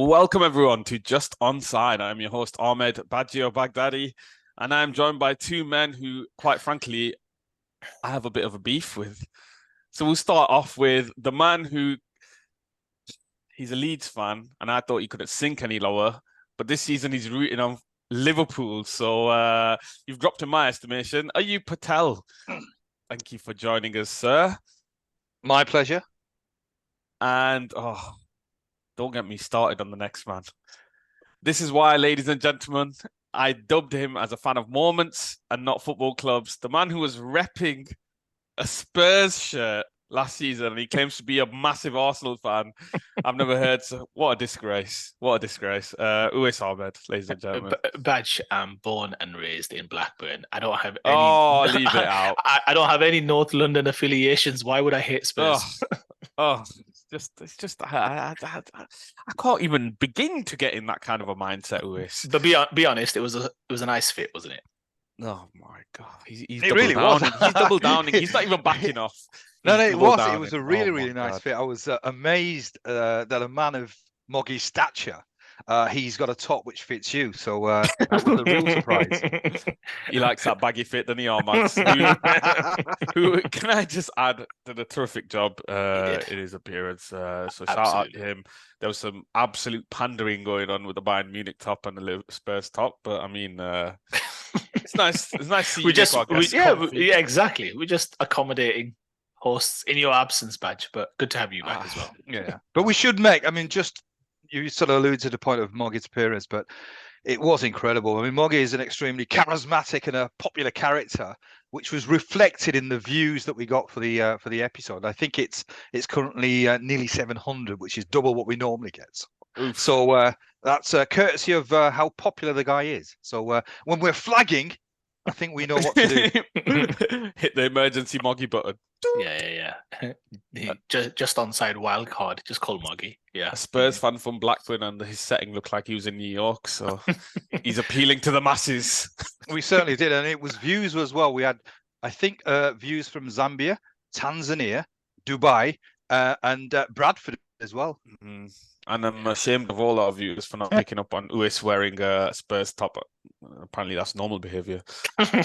Welcome everyone to Just Onside. I'm your host Ahmed Badgio Baghdadi, and I'm joined by two men who, quite frankly, I have a bit of a beef with. So we'll start off with the man who he's a Leeds fan, and I thought he couldn't sink any lower, but this season he's rooting on Liverpool. So you've dropped in my estimation. Ayub Patel, thank you for joining us, sir. My pleasure. And don't get me started on the next man. This is why, ladies and gentlemen, I dubbed him as a fan of moments and not football clubs. The man who was repping a Spurs shirt last season, and he claims to be a massive Arsenal fan. I've never heard so. What a disgrace! What a disgrace! Uwais Ahmed, ladies and gentlemen. Badge, I'm born and raised in Blackburn. I don't have any. Oh, leave it out. I don't have any North London affiliations. Why would I hate Spurs? It's just I can't even begin to get in that kind of a mindset, Uwais. But be honest, it was a nice fit, wasn't it? Oh my God, he's it really was. He's double downing. He's not even backing off. No, it was. It was a really nice fit. I was amazed that a man of Moggy's stature, he's got a top which fits you. So that was a real surprise. He likes that baggy fit, doesn't he, Armand? Who can I just add did a terrific job in his appearance. So shout out to him. There was some absolute pandering going on with the Bayern Munich top and the Spurs top, but I mean. It's nice. It's nice to see you. Exactly. We're just accommodating hosts in your absence, Badge. But good to have you back as well. Yeah, but we should make. I mean, just you sort of alluded to the point of Moggy's appearance, but it was incredible. I mean, Moggy is an extremely charismatic and a popular character, which was reflected in the views that we got for the episode. I think it's currently nearly 700, which is double what we normally get. Oof. So that's courtesy of how popular the guy is. So when we're flagging, I think we know what to do. Hit the emergency Moggy button. Yeah. Just onside wild card. Just call Moggy. Yeah. A Spurs fan from Blackburn, and his setting looked like he was in New York. So he's appealing to the masses. We certainly did, and it was views as well. We had, I think, views from Zambia, Tanzania, Dubai, and Bradford as well. Mm-hmm. And I'm ashamed of all our viewers for not picking up on Uwais wearing a Spurs top. Apparently, that's normal behavior.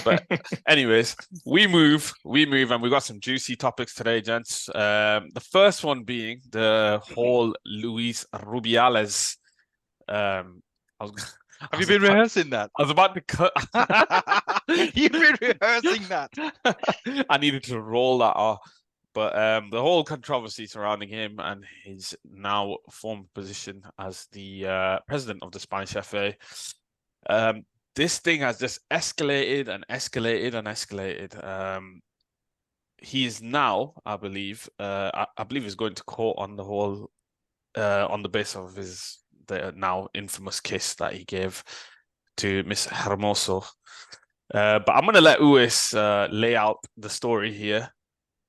But anyways, we move, and we've got some juicy topics today, gents. The first one being the whole Luis Rubiales. Have you been rehearsing that? I was about to cut. You've been rehearsing that. I needed to roll that off. But the whole controversy surrounding him and his now formed position as the president of the Spanish FA, this thing has just escalated and escalated and escalated. He is now, I believe he's going to court on the whole, on the basis of the now infamous kiss that he gave to Miss Hermoso. But I'm going to let Uwais lay out the story here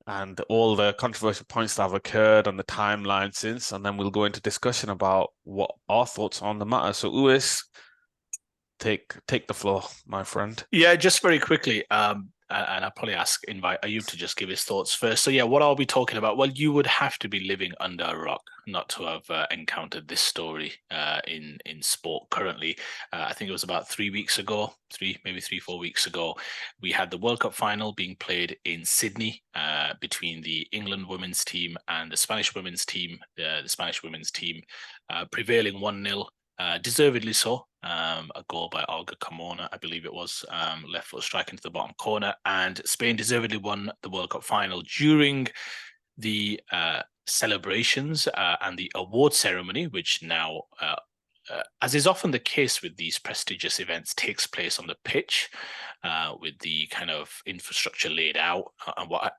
and all the controversial points that have occurred on the timeline since, and then we'll go into discussion about what our thoughts on the matter. So, Uwais, take the floor, my friend. Yeah, just very quickly, and I'll probably invite Ayub to just give his thoughts first. So, yeah, what are we talking about? Well, you would have to be living under a rock not to have encountered this story in sport currently. I think it was about 3 weeks ago, maybe 3-4 weeks ago, we had the World Cup final being played in Sydney between the England women's team and the Spanish women's team. The Spanish women's team prevailing 1-0. Deservedly so. A goal by Olga Carmona, I believe it was, left foot strike into the bottom corner, and Spain deservedly won the World Cup final. During the celebrations and the award ceremony, which now, as is often the case with these prestigious events, takes place on the pitch with the kind of infrastructure laid out and what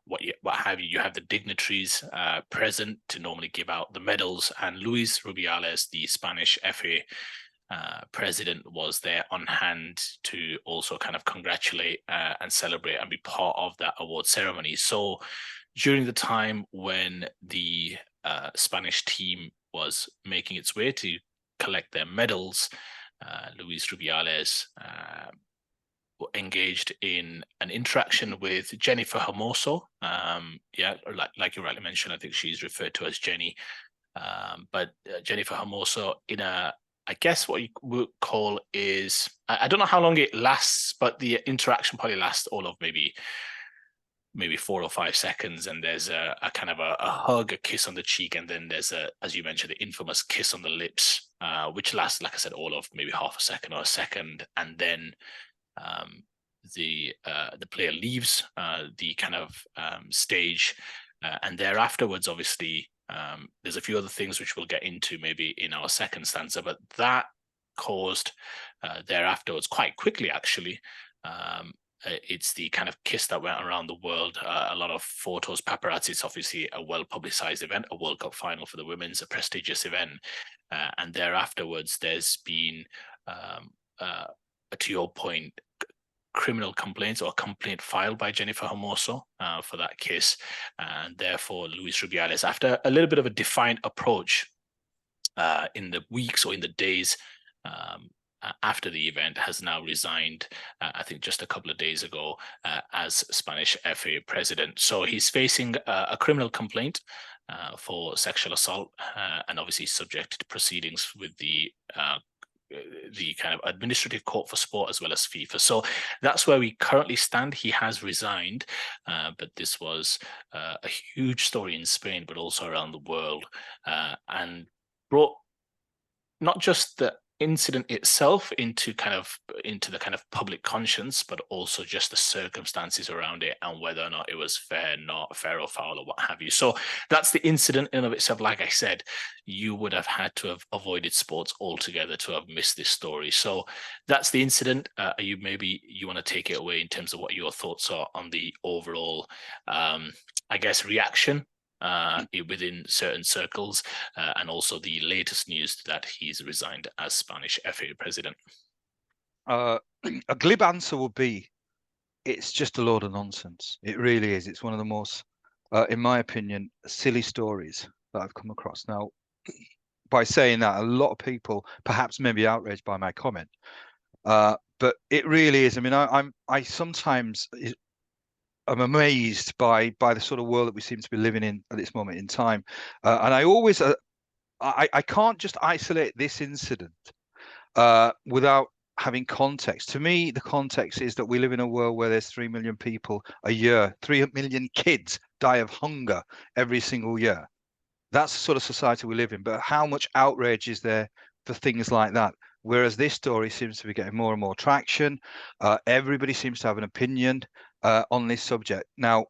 have you. You have the dignitaries present to normally give out the medals, and Luis Rubiales, the Spanish FA president, was there on hand to also kind of congratulate and celebrate and be part of that award ceremony. So during the time when the Spanish team was making its way to collect their medals, Luis Rubiales engaged in an interaction with Jennifer Hermoso. Like you rightly mentioned, I think she's referred to as Jenny But Jennifer Hermoso, in a, I guess what you would call is, I don't know how long it lasts, but the interaction probably lasts all of maybe 4 or 5 seconds, and there's a kind of a hug, a kiss on the cheek, and then there's a, as you mentioned, the infamous kiss on the lips, which lasts, like I said, all of maybe half a second or a second, and then the player leaves the kind of stage, and thereafterwards, obviously, there's a few other things which we'll get into maybe in our second stanza, but that caused thereafterwards quite quickly, actually. It's the kind of kiss that went around the world. A lot of photos, paparazzi. It's obviously a well-publicized event, a World Cup final for the women's, a prestigious event. And thereafterwards, there's been, to your point, criminal complaints or a complaint filed by Jennifer Hermoso for that kiss. And therefore, Luis Rubiales, after a little bit of a defiant approach in the weeks or in the days after the event, has now resigned, I think just a couple of days ago, as Spanish FA president. So he's facing a criminal complaint for sexual assault, and obviously subject to proceedings with the kind of administrative court for sport as well as FIFA. So that's where we currently stand. He has resigned, but this was a huge story in Spain, but also around the world, and brought not just the incident itself into the kind of public conscience, but also just the circumstances around it and whether or not it was fair, not fair or foul or what have you. So that's the incident in and of itself. Like I said, you would have had to have avoided sports altogether to have missed this story. So that's the incident. You want to take it away in terms of what your thoughts are on the overall, I guess, reaction within certain circles, and also the latest news that he's resigned as Spanish FA president. A glib answer would be, it's just a load of nonsense. It really is. It's one of the most, in my opinion, silly stories that I've come across. Now, by saying that, a lot of people perhaps may be outraged by my comment, but it really is. I mean, I sometimes I'm amazed by the sort of world that we seem to be living in at this moment in time, and I always I can't just isolate this incident without having context. To me, the context is that we live in a world where there's 3 million people a year, 3 million kids die of hunger every single year. That's the sort of society we live in. But how much outrage is there for things like that? Whereas this story seems to be getting more and more traction. Everybody seems to have an opinion on this subject. Now,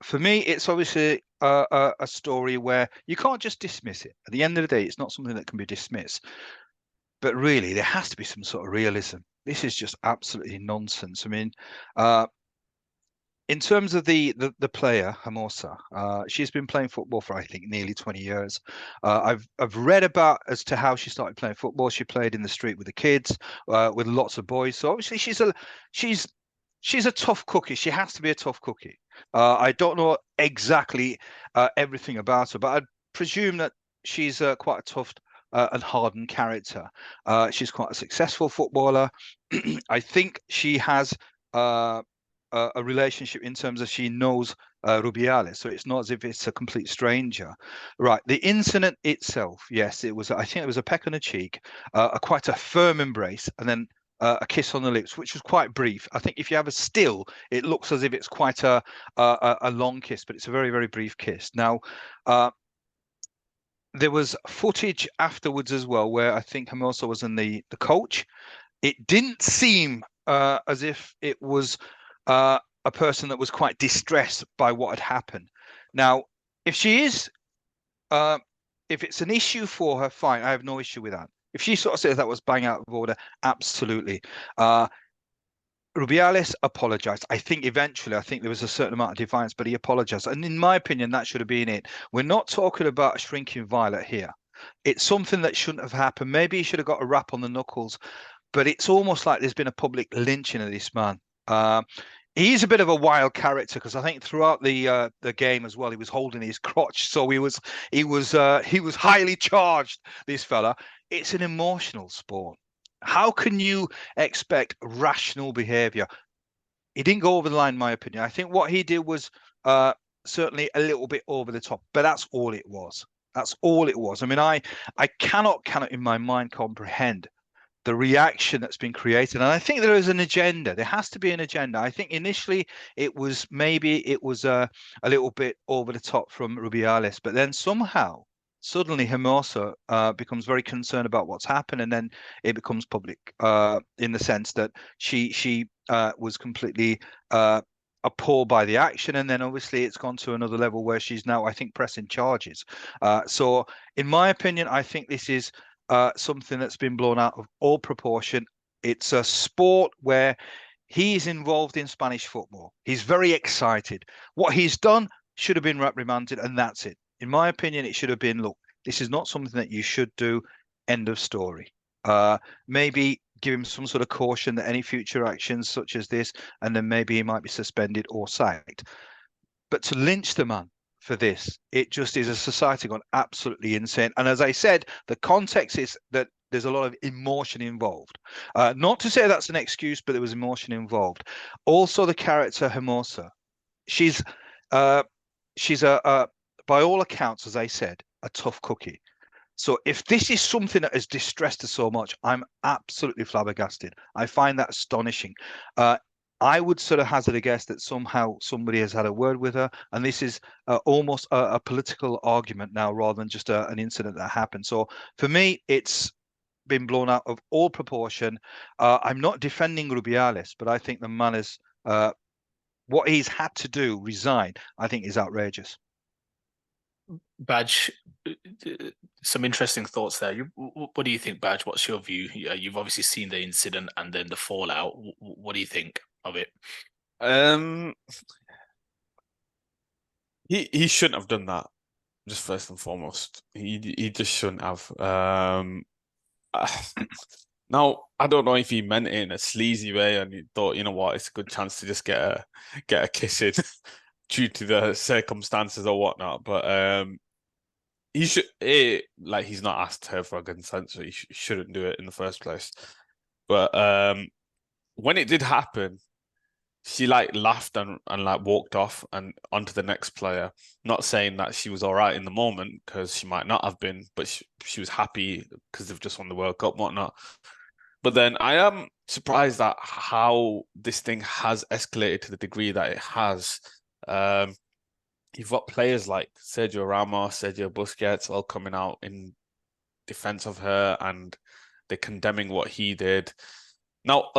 for me, it's obviously a story where you can't just dismiss it. At the end of the day, it's not something that can be dismissed. But really, there has to be some sort of realism. This is just absolutely nonsense. I mean, in terms of the player Hermosa, she's been playing football for, I think, nearly 20 years. I've read about as to how she started playing football. She played in the street with the kids, with lots of boys. So obviously she's a tough cookie. She has to be a tough cookie. I don't know exactly everything about her, but I presume that she's quite a tough and hardened character. She's quite a successful footballer. I think she has a relationship in terms of she knows Rubiales, so it's not as if it's a complete stranger. Right, the incident itself, yes, it was, I think it was a peck on the cheek, quite a firm embrace, and then a kiss on the lips, which was quite brief. I think if you have a still, it looks as if it's quite a long kiss, but it's a very, very brief kiss. Now, there was footage afterwards as well, where I think Hermoso was in the coach. It didn't seem as if it was a person that was quite distressed by what had happened. Now, if she is, if it's an issue for her, fine, I have no issue with that. If she sort of says that was bang out of order, absolutely. Rubiales apologized. I think there was a certain amount of defiance, but he apologized. And in my opinion, that should have been it. We're not talking about a shrinking violet here. It's something that shouldn't have happened. Maybe he should have got a rap on the knuckles, but it's almost like there's been a public lynching of this man. He's a bit of a wild character, because I think throughout the game as well, he was holding his crotch, so he was highly charged, this fella. It's an emotional sport. How can you expect rational behavior? He didn't go over the line, in my opinion. I think what he did was certainly a little bit over the top, but that's all it was. That's all it was. I mean, I cannot in my mind comprehend the reaction that's been created. And I think there is an agenda. There has to be an agenda. I think initially it was a little bit over the top from Rubiales, but then somehow suddenly Hermosa becomes very concerned about what's happened, and then it becomes public in the sense that she was completely appalled by the action, and then obviously it's gone to another level where she's now, I think, pressing charges. So in my opinion, I think this is something that's been blown out of all proportion. It's a sport where he is involved in Spanish football. He's very excited. What he's done should have been reprimanded, and that's it. In my opinion, it should have been, look, this is not something that you should do. End of story. Maybe give him some sort of caution that any future actions such as this, and then maybe he might be suspended or sacked. But to lynch the man for this, it just is a society gone absolutely insane. And as I said, the context is that there's a lot of emotion involved. Not to say that's an excuse, but there was emotion involved. Also, the character Hermosa, she's by all accounts, as I said, a tough cookie. So if this is something that has distressed her so much, I'm absolutely flabbergasted. I find that astonishing. I would sort of hazard a guess that somehow somebody has had a word with her, and this is almost a political argument now rather than just an incident that happened. So for me, it's been blown out of all proportion. I'm not defending Rubiales, but I think the man is what he's had to do, resign, I think is outrageous. Badge, some interesting thoughts there. What do you think, Badge? What's your view? You've obviously seen the incident and then the fallout. What do you think of it? He shouldn't have done that. Just first and foremost, he just shouldn't have. Now I don't know if he meant it in a sleazy way and he thought, you know what, it's a good chance to just get a kiss in due to the circumstances or whatnot. But he should like he's not asked her for a consent, so he shouldn't do it in the first place. But when it did happen, she like laughed and like walked off and onto the next player. Not saying that she was all right in the moment, because she might not have been, but she was happy because they've just won the World Cup and whatnot. But then I am surprised at how this thing has escalated to the degree that it has. You've got players like Sergio Ramos, Sergio Busquets all coming out in defense of her, and they're condemning what he did. Now,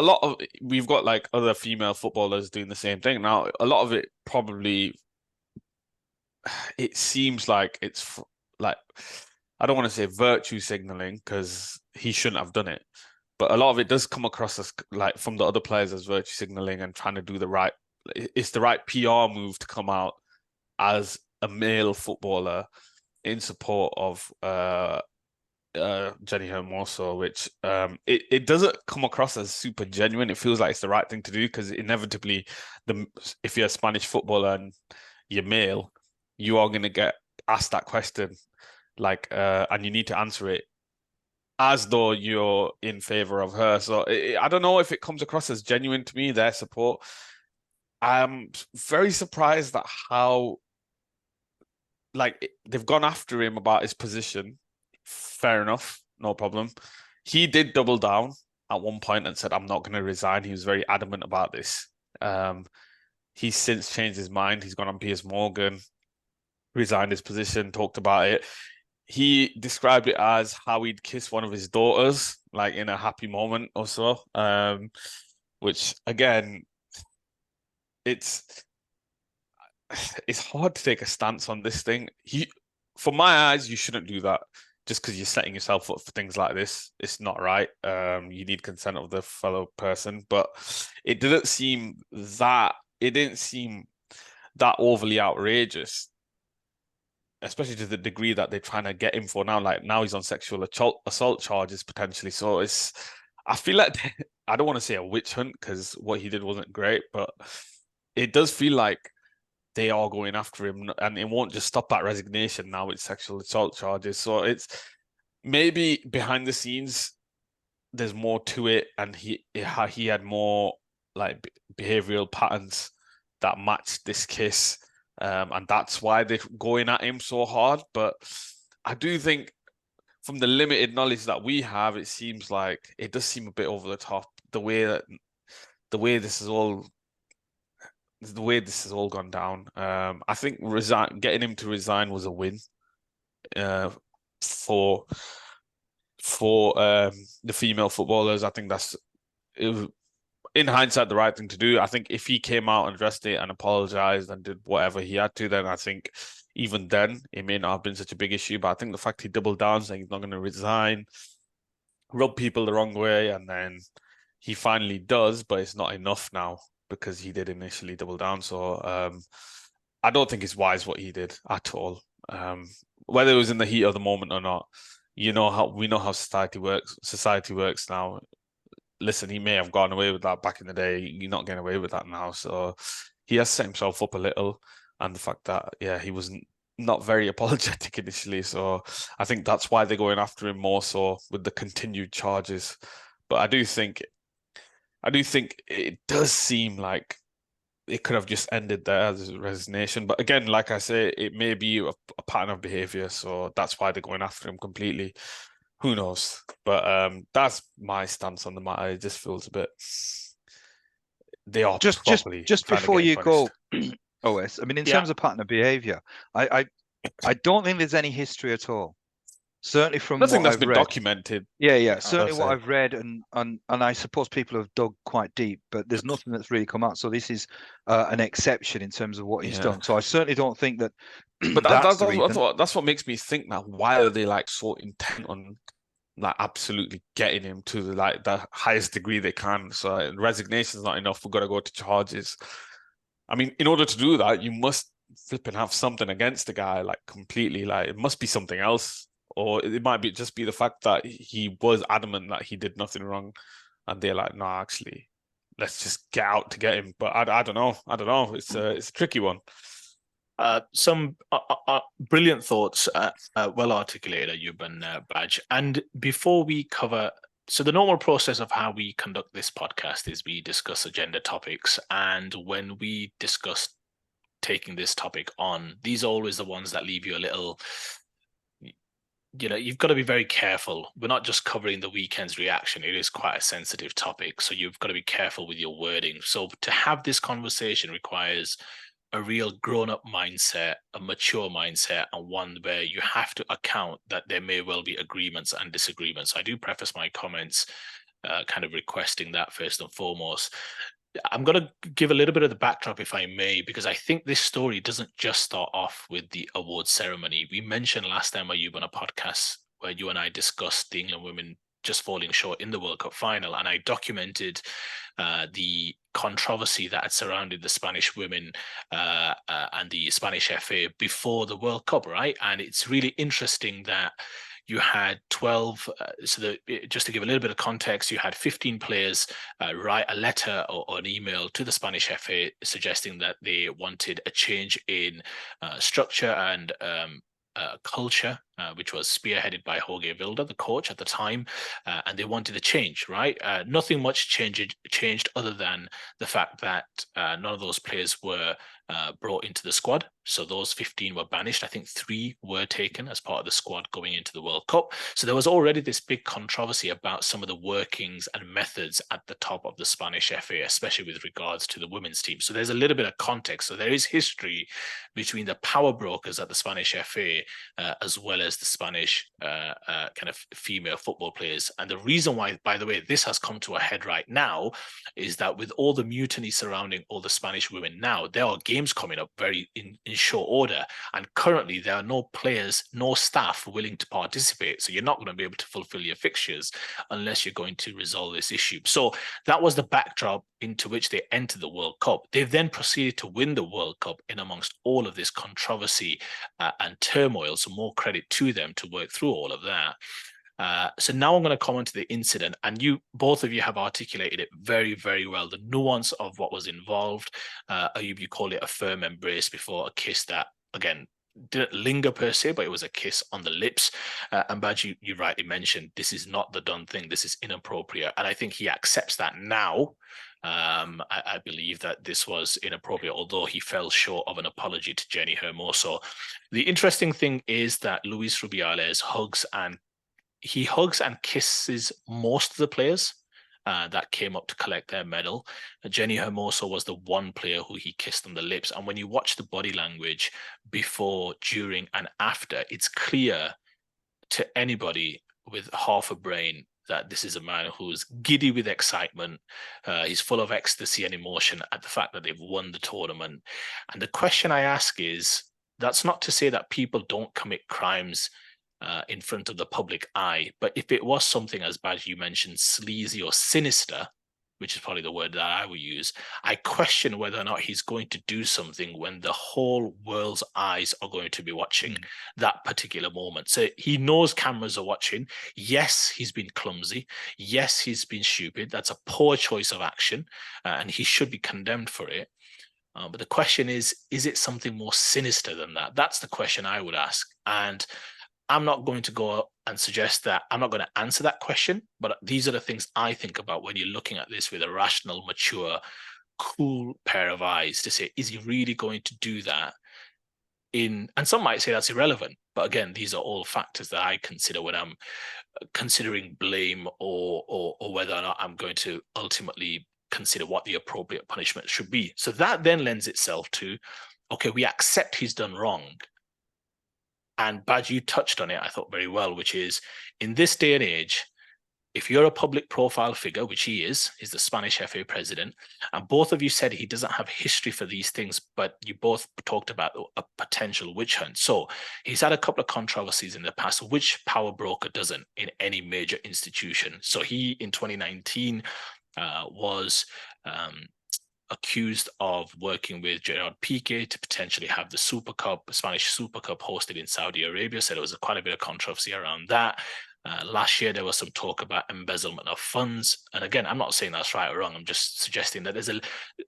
we've got like other female footballers doing the same thing. Now, a lot of it probably, it seems like it's like, I don't want to say virtue signaling because he shouldn't have done it, but a lot of it does come across as like from the other players as virtue signaling and trying to do it's the right PR move to come out as a male footballer in support of Jenny Hermoso, which it doesn't come across as super genuine. It feels like it's the right thing to do because inevitably, if you're a Spanish footballer and you're male, you are going to get asked that question, like, and you need to answer it as though you're in favor of her. So I don't know if it comes across as genuine to me, their support. I'm very surprised at how, like, they've gone after him about his position. Fair enough, no problem. He did double down at one point and said, I'm not going to resign. He was very adamant about this. He's since changed his mind. He's gone on Piers Morgan, resigned his position, talked about it. He described it as how he'd kiss one of his daughters, like in a happy moment or so. Which, again, it's hard to take a stance on this thing. For my eyes, you shouldn't do that just because you're setting yourself up for things like this. It's not right. You need consent of the fellow person, but it didn't seem that overly outrageous, especially to the degree that they're trying to get him for now. Like now he's on sexual assault charges potentially. So I feel like I don't want to say a witch hunt because what he did wasn't great, but it does feel like they are going after him, and it won't just stop at resignation now with sexual assault charges. So it's maybe behind the scenes, there's more to it, and he had more like behavioral patterns that matched this kiss, and that's why they're going at him so hard. But I do think from the limited knowledge that we have, it seems like it does seem a bit over the top. The way this has all gone down. I think getting him to resign was a win for the female footballers. I think it was, in hindsight, the right thing to do. I think if he came out and addressed it and apologized and did whatever he had to, then I think even then it may not have been such a big issue. But I think the fact he doubled down, saying he's not going to resign, rubbed people the wrong way, and then he finally does, but it's not enough now because he did initially double down. So I don't think it's wise what he did at all. Whether it was in the heat of the moment or not, we know how society works. Society works now. Listen, he may have gone away with that back in the day. You're not getting away with that now. So he has set himself up a little. And the fact that, he was not very apologetic initially. So I think that's why they're going after him more so with the continued charges. But I do think it does seem like it could have just ended there as a resignation. But again, like I say, it may be a pattern of behavior. So that's why they're going after him completely. Who knows? But that's my stance on the matter. It just feels a bit. They are just before you go, OS. I mean, in terms of pattern of behaviour, I don't think there's any history at all. Certainly from nothing that's I've been read. documented. Yeah. Certainly what I've read, and I suppose people have dug quite deep, but there's nothing that's really come out. So this is an exception in terms of what he's done. So I certainly don't think that. But that's what makes me think that why are they like so intent on like absolutely getting him to the highest degree they can? So resignation is not enough. We've got to go to charges. I mean, in order to do that, you must flipping have something against the guy, like completely. Like it must be something else, or it might just be the fact that he was adamant that he did nothing wrong, and they're like, no, actually, let's just get out to get him. But I don't know. It's a tricky one. Some brilliant thoughts, well articulated, Ayub and Badge. And before we cover, so the normal process of how we conduct this podcast is we discuss agenda topics, and when we discuss taking this topic on, these are always the ones that leave you a little. You've got to be very careful. We're not just covering the weekend's reaction. It is quite a sensitive topic, so you've got to be careful with your wording. So to have this conversation requires a real grown-up mindset, a mature mindset, and one where you have to account that there may well be agreements and disagreements. So I do preface my comments kind of requesting that first and foremost. I'm going to give a little bit of the backdrop, if I may, because I think this story doesn't just start off with the awards ceremony. We mentioned last time, Ayub, on a podcast where you and I discussed the England women just falling short in the World Cup final, and I documented the controversy that had surrounded the Spanish women and the Spanish FA before the World Cup, right? And it's really interesting that you had 12, just to give a little bit of context, you had 15 players write a letter or an email to the Spanish FA suggesting that they wanted a change in structure and culture, which was spearheaded by Jorge Vilda, the coach at the time, and they wanted a change, right? Nothing much changed other than the fact that none of those players were brought into the squad. So those 15 were banished. I think 3 were taken as part of the squad going into the World Cup. So there was already this big controversy about some of the workings and methods at the top of the Spanish FA, especially with regards to the women's team. So there's a little bit of context. So there is history between the power brokers at the Spanish FA as well as the Spanish kind of female football players. And the reason why, by the way, this has come to a head right now is that with all the mutiny surrounding all the Spanish women now, there are games coming up very in short order. And currently there are no players, no staff willing to participate. So you're not going to be able to fulfill your fixtures unless you're going to resolve this issue. So that was the backdrop into which they entered the World Cup. They've then proceeded to win the World Cup in amongst all of this controversy and turmoil. So more credit to them to work through all of that. So now I'm going to comment to the incident, and both of you have articulated it very, very well. The nuance of what was involved. Ayub, you called it a firm embrace before a kiss that, again, didn't linger per se, but it was a kiss on the lips. And Badge, you rightly mentioned, this is not the done thing. This is inappropriate. And I think he accepts that now. I believe that this was inappropriate, although he fell short of an apology to Jenny Hermoso. The interesting thing is that Luis Rubiales hugs and kisses most of the players that came up to collect their medal. Jenny Hermoso was the one player who he kissed on the lips. And when you watch the body language before, during, and after, it's clear to anybody with half a brain that this is a man who's giddy with excitement. He's full of ecstasy and emotion at the fact that they've won the tournament. And the question I ask is, that's not to say that people don't commit crimes in front of the public eye, but if it was something, as Baj, you mentioned, sleazy or sinister, which is probably the word that I would use, I question whether or not he's going to do something when the whole world's eyes are going to be watching that particular moment. So he knows cameras are watching. Yes, he's been clumsy. Yes, he's been stupid. That's a poor choice of action, and he should be condemned for it. But the question is it something more sinister than that? That's the question I would ask. And I'm not going to go and suggest that I'm not going to answer that question, but these are the things I think about when you're looking at this with a rational, mature, cool pair of eyes to say, is he really going to do that? And some might say that's irrelevant. But again, these are all factors that I consider when I'm considering blame or whether or not I'm going to ultimately consider what the appropriate punishment should be. So that then lends itself to, okay, we accept he's done wrong. And Baj, you touched on it, I thought, very well, which is in this day and age, if you're a public profile figure, which he is, he's the Spanish FA president, and both of you said he doesn't have history for these things, but you both talked about a potential witch hunt. So he's had a couple of controversies in the past. Which power broker doesn't in any major institution? So he, in 2019, was accused of working with Gerard Piqué to potentially have the Super Cup, the Spanish Super Cup, hosted in Saudi Arabia. So there was quite a bit of controversy around that. Last year, there was some talk about embezzlement of funds. And again, I'm not saying that's right or wrong. I'm just suggesting that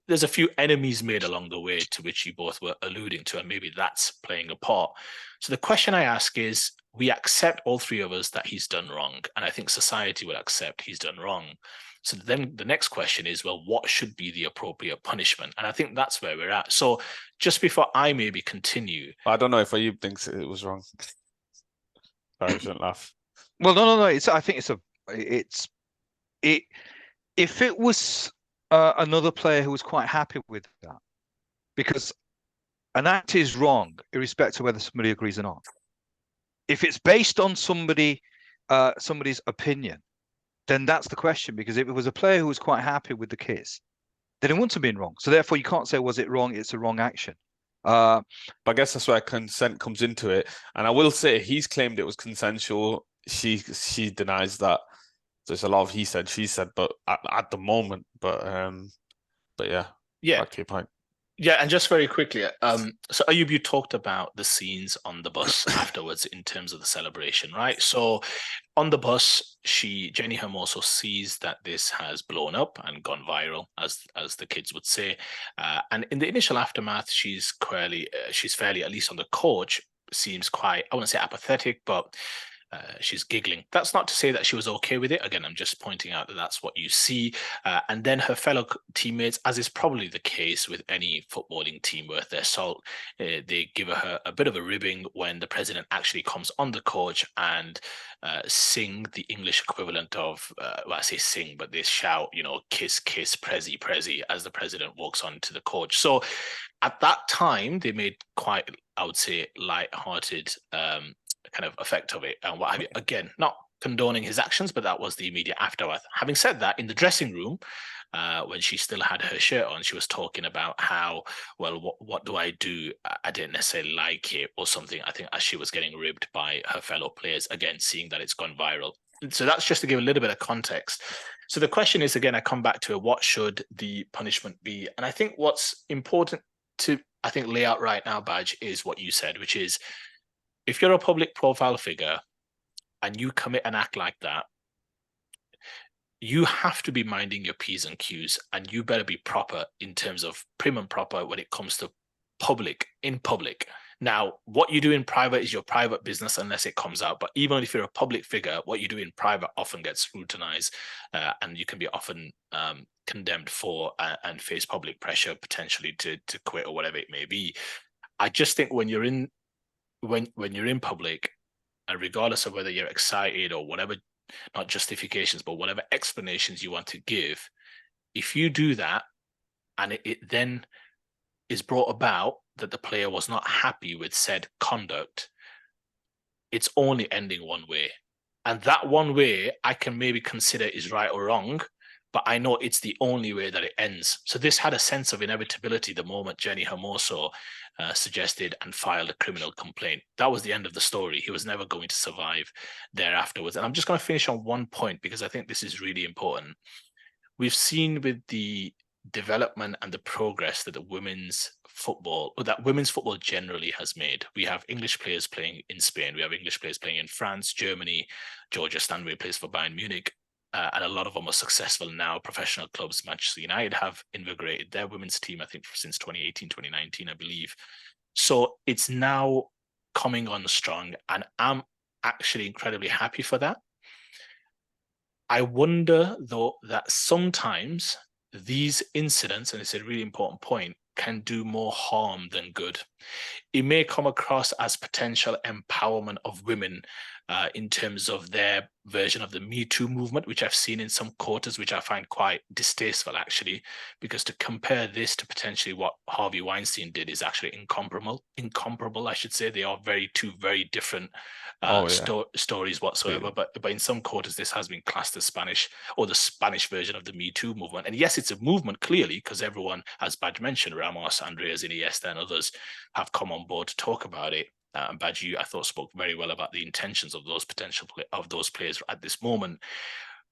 there's a few enemies made along the way to which you both were alluding to, and maybe that's playing a part. So the question I ask is, we accept, all three of us, that he's done wrong. And I think society will accept he's done wrong. So then the next question is, well, what should be the appropriate punishment? And I think that's where we're at. So just before I maybe continue. I don't know if Ayub thinks it was wrong. I shouldn't laugh. Well, no. I think if it was another player who was quite happy with that, because an act is wrong irrespective of whether somebody agrees or not. If it's based on somebody's opinion, then that's the question. Because if it was a player who was quite happy with the kiss, then it wouldn't have been wrong. So therefore, you can't say, was it wrong? It's a wrong action. But I guess that's where consent comes into it. And I will say he's claimed it was consensual. She denies that. There's a lot of he said, she said, but at the moment, but yeah. Back to your point. Yeah, and just very quickly, so Ayub, you talked about the scenes on the bus afterwards in terms of the celebration, right? So on the bus, Jenny Hermoso sees that this has blown up and gone viral, as the kids would say. And in the initial aftermath, she's fairly, at least on the coach, seems quite, I wouldn't say apathetic, but she's giggling. That's not to say that she was okay with it. Again, I'm just pointing out that that's what you see. And then her fellow teammates, as is probably the case with any footballing team worth their salt, they give her a bit of a ribbing when the president actually comes on the coach and sing the English equivalent of, well, I say sing, but they shout, kiss, kiss, prezi, prezi, as the president walks on to the coach. So at that time, they made quite, I would say, light-hearted kind of effect of it and what have you. Again, not condoning his actions, but that was the immediate aftermath. Having said that, in the dressing room, when she still had her shirt on, she was talking about how, well, what do I do? I didn't necessarily like it or something. I think as she was getting ribbed by her fellow players, again, seeing that it's gone viral. So that's just to give a little bit of context. So the question is, again, I come back to what should the punishment be? And I think what's important to, lay out right now, Baj, is what you said, which is, if you're a public profile figure and you commit an act like that, you have to be minding your P's and Q's, and you better be proper in terms of prim and proper when it comes to in public. Now, what you do in private is your private business unless it comes out. But even if you're a public figure, what you do in private often gets scrutinized, and you can be often condemned for and face public pressure potentially to quit or whatever it may be. I just think when you're in public, and regardless of whether you're excited or whatever, not justifications, but whatever explanations you want to give, if you do that and it then is brought about that the player was not happy with said conduct, it's only ending one way. And that one way I can maybe consider is right or wrong, but I know it's the only way that it ends. So this had a sense of inevitability the moment Jenny Hermoso suggested and filed a criminal complaint. That was the end of the story. He was never going to survive there afterwards. And I'm just going to finish on one point because I think this is really important. We've seen with the development and the progress that women's football generally has made. We have English players playing in Spain. We have English players playing in France, Germany. Georgia Stanway plays for Bayern Munich. And a lot of them are successful now. Professional clubs, Manchester United have invigorated their women's team, I think, since 2018, 2019, I believe. So it's now coming on strong, and I'm actually incredibly happy for that. I wonder, though, that sometimes these incidents, and it's a really important point, can do more harm than good. It may come across as potential empowerment of women in terms of their version of the Me Too movement, which I've seen in some quarters, which I find quite distasteful, actually, because to compare this to potentially what Harvey Weinstein did is actually incomparable, I should say. They are two very different stories whatsoever. But in some quarters, this has been classed as Spanish, or the Spanish version of the Me Too movement. And yes, it's a movement, clearly, because everyone, as Badge mentioned, Ramos, Andreas Iniesta, and others have come on board to talk about it. Badge, you, I thought, spoke very well about the intentions of those those players at this moment.